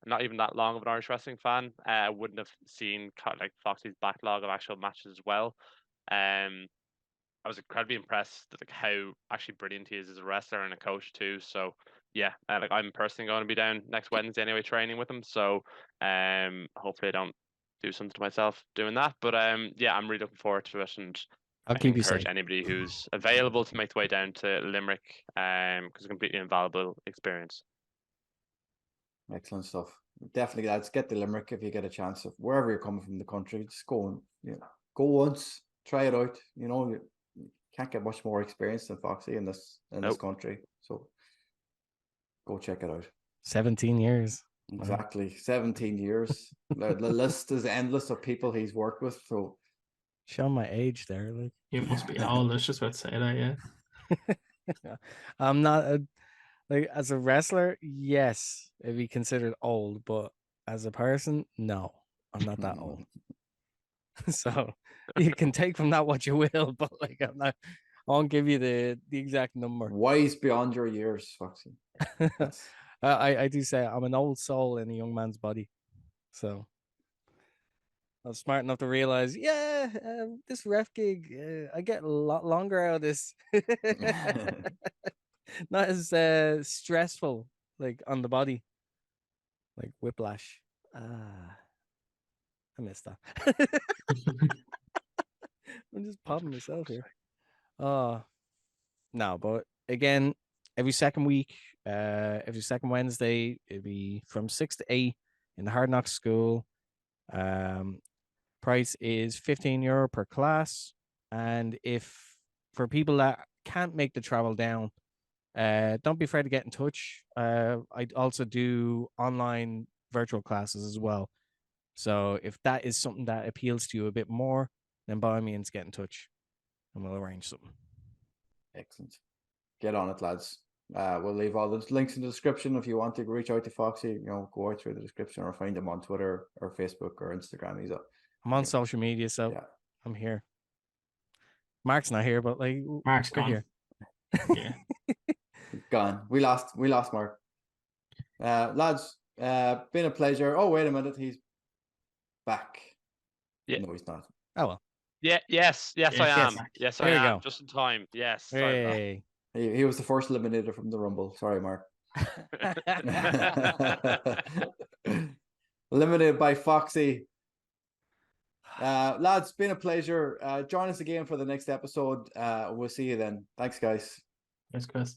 not even that long of an Irish wrestling fan, wouldn't have seen like Foxy's backlog of actual matches as well. I was incredibly impressed at like how actually brilliant he is as a wrestler and a coach too. So yeah, like I'm personally going to be down next Wednesday anyway, training with him. So hopefully I don't do something to myself doing that. But yeah, I'm really looking forward to it, and I'll I keep you encourage safe. anybody who's available to make the way down to Limerick, because it's a completely invaluable experience. Excellent stuff. Definitely, lads, get the Limerick if you get a chance. Of wherever you're coming from the country, just go and go once, try it out. You know, you can't get much more experience than Foxy in this country. So go check it out. 17 years. Exactly, 17 years. The list is endless of people he's worked with. So show my age there. Like you must be old. I was just about to say that. Yeah. I'm not like as a wrestler, yes, if he considered old, but as a person, no, I'm not that old. So you can take from that what you will, but like I won't give you the exact number. Wise beyond your years, Foxy. I do say I'm an old soul in a young man's body, so I was smart enough to realize, this ref gig, I get a lot longer out of this. Not as stressful, like on the body, like whiplash. I missed that. I'm just popping myself here. No, but again, every second week, every second Wednesday, it'd be from 6 to 8 in the Hard Knocks School. Price is €15 per class. And if for people that can't make the travel down, don't be afraid to get in touch. I also do online virtual classes as well. So if that is something that appeals to you a bit more, then by all means get in touch and we'll arrange something. Excellent. Get on it, lads. We'll leave all the links in the description. If you want to reach out to Foxy, go out through the description or find him on Twitter or Facebook or Instagram. He's up. I'm on social media, so yeah. I'm here. Mark's not here, but like Mark's gone. Here. Yeah. Gone. We lost Mark. Lads, been a pleasure. Oh, wait a minute, he's back. Yeah. No, he's not. Oh well. Yeah, yes, I am. Yes, I am. Just in time. Yes. Hey. He was the first eliminator from the Rumble. Sorry, Mark. Eliminated by Foxy. Lads, been a pleasure. Join us again for the next episode. We'll see you then. Thanks, guys. Thanks, Chris.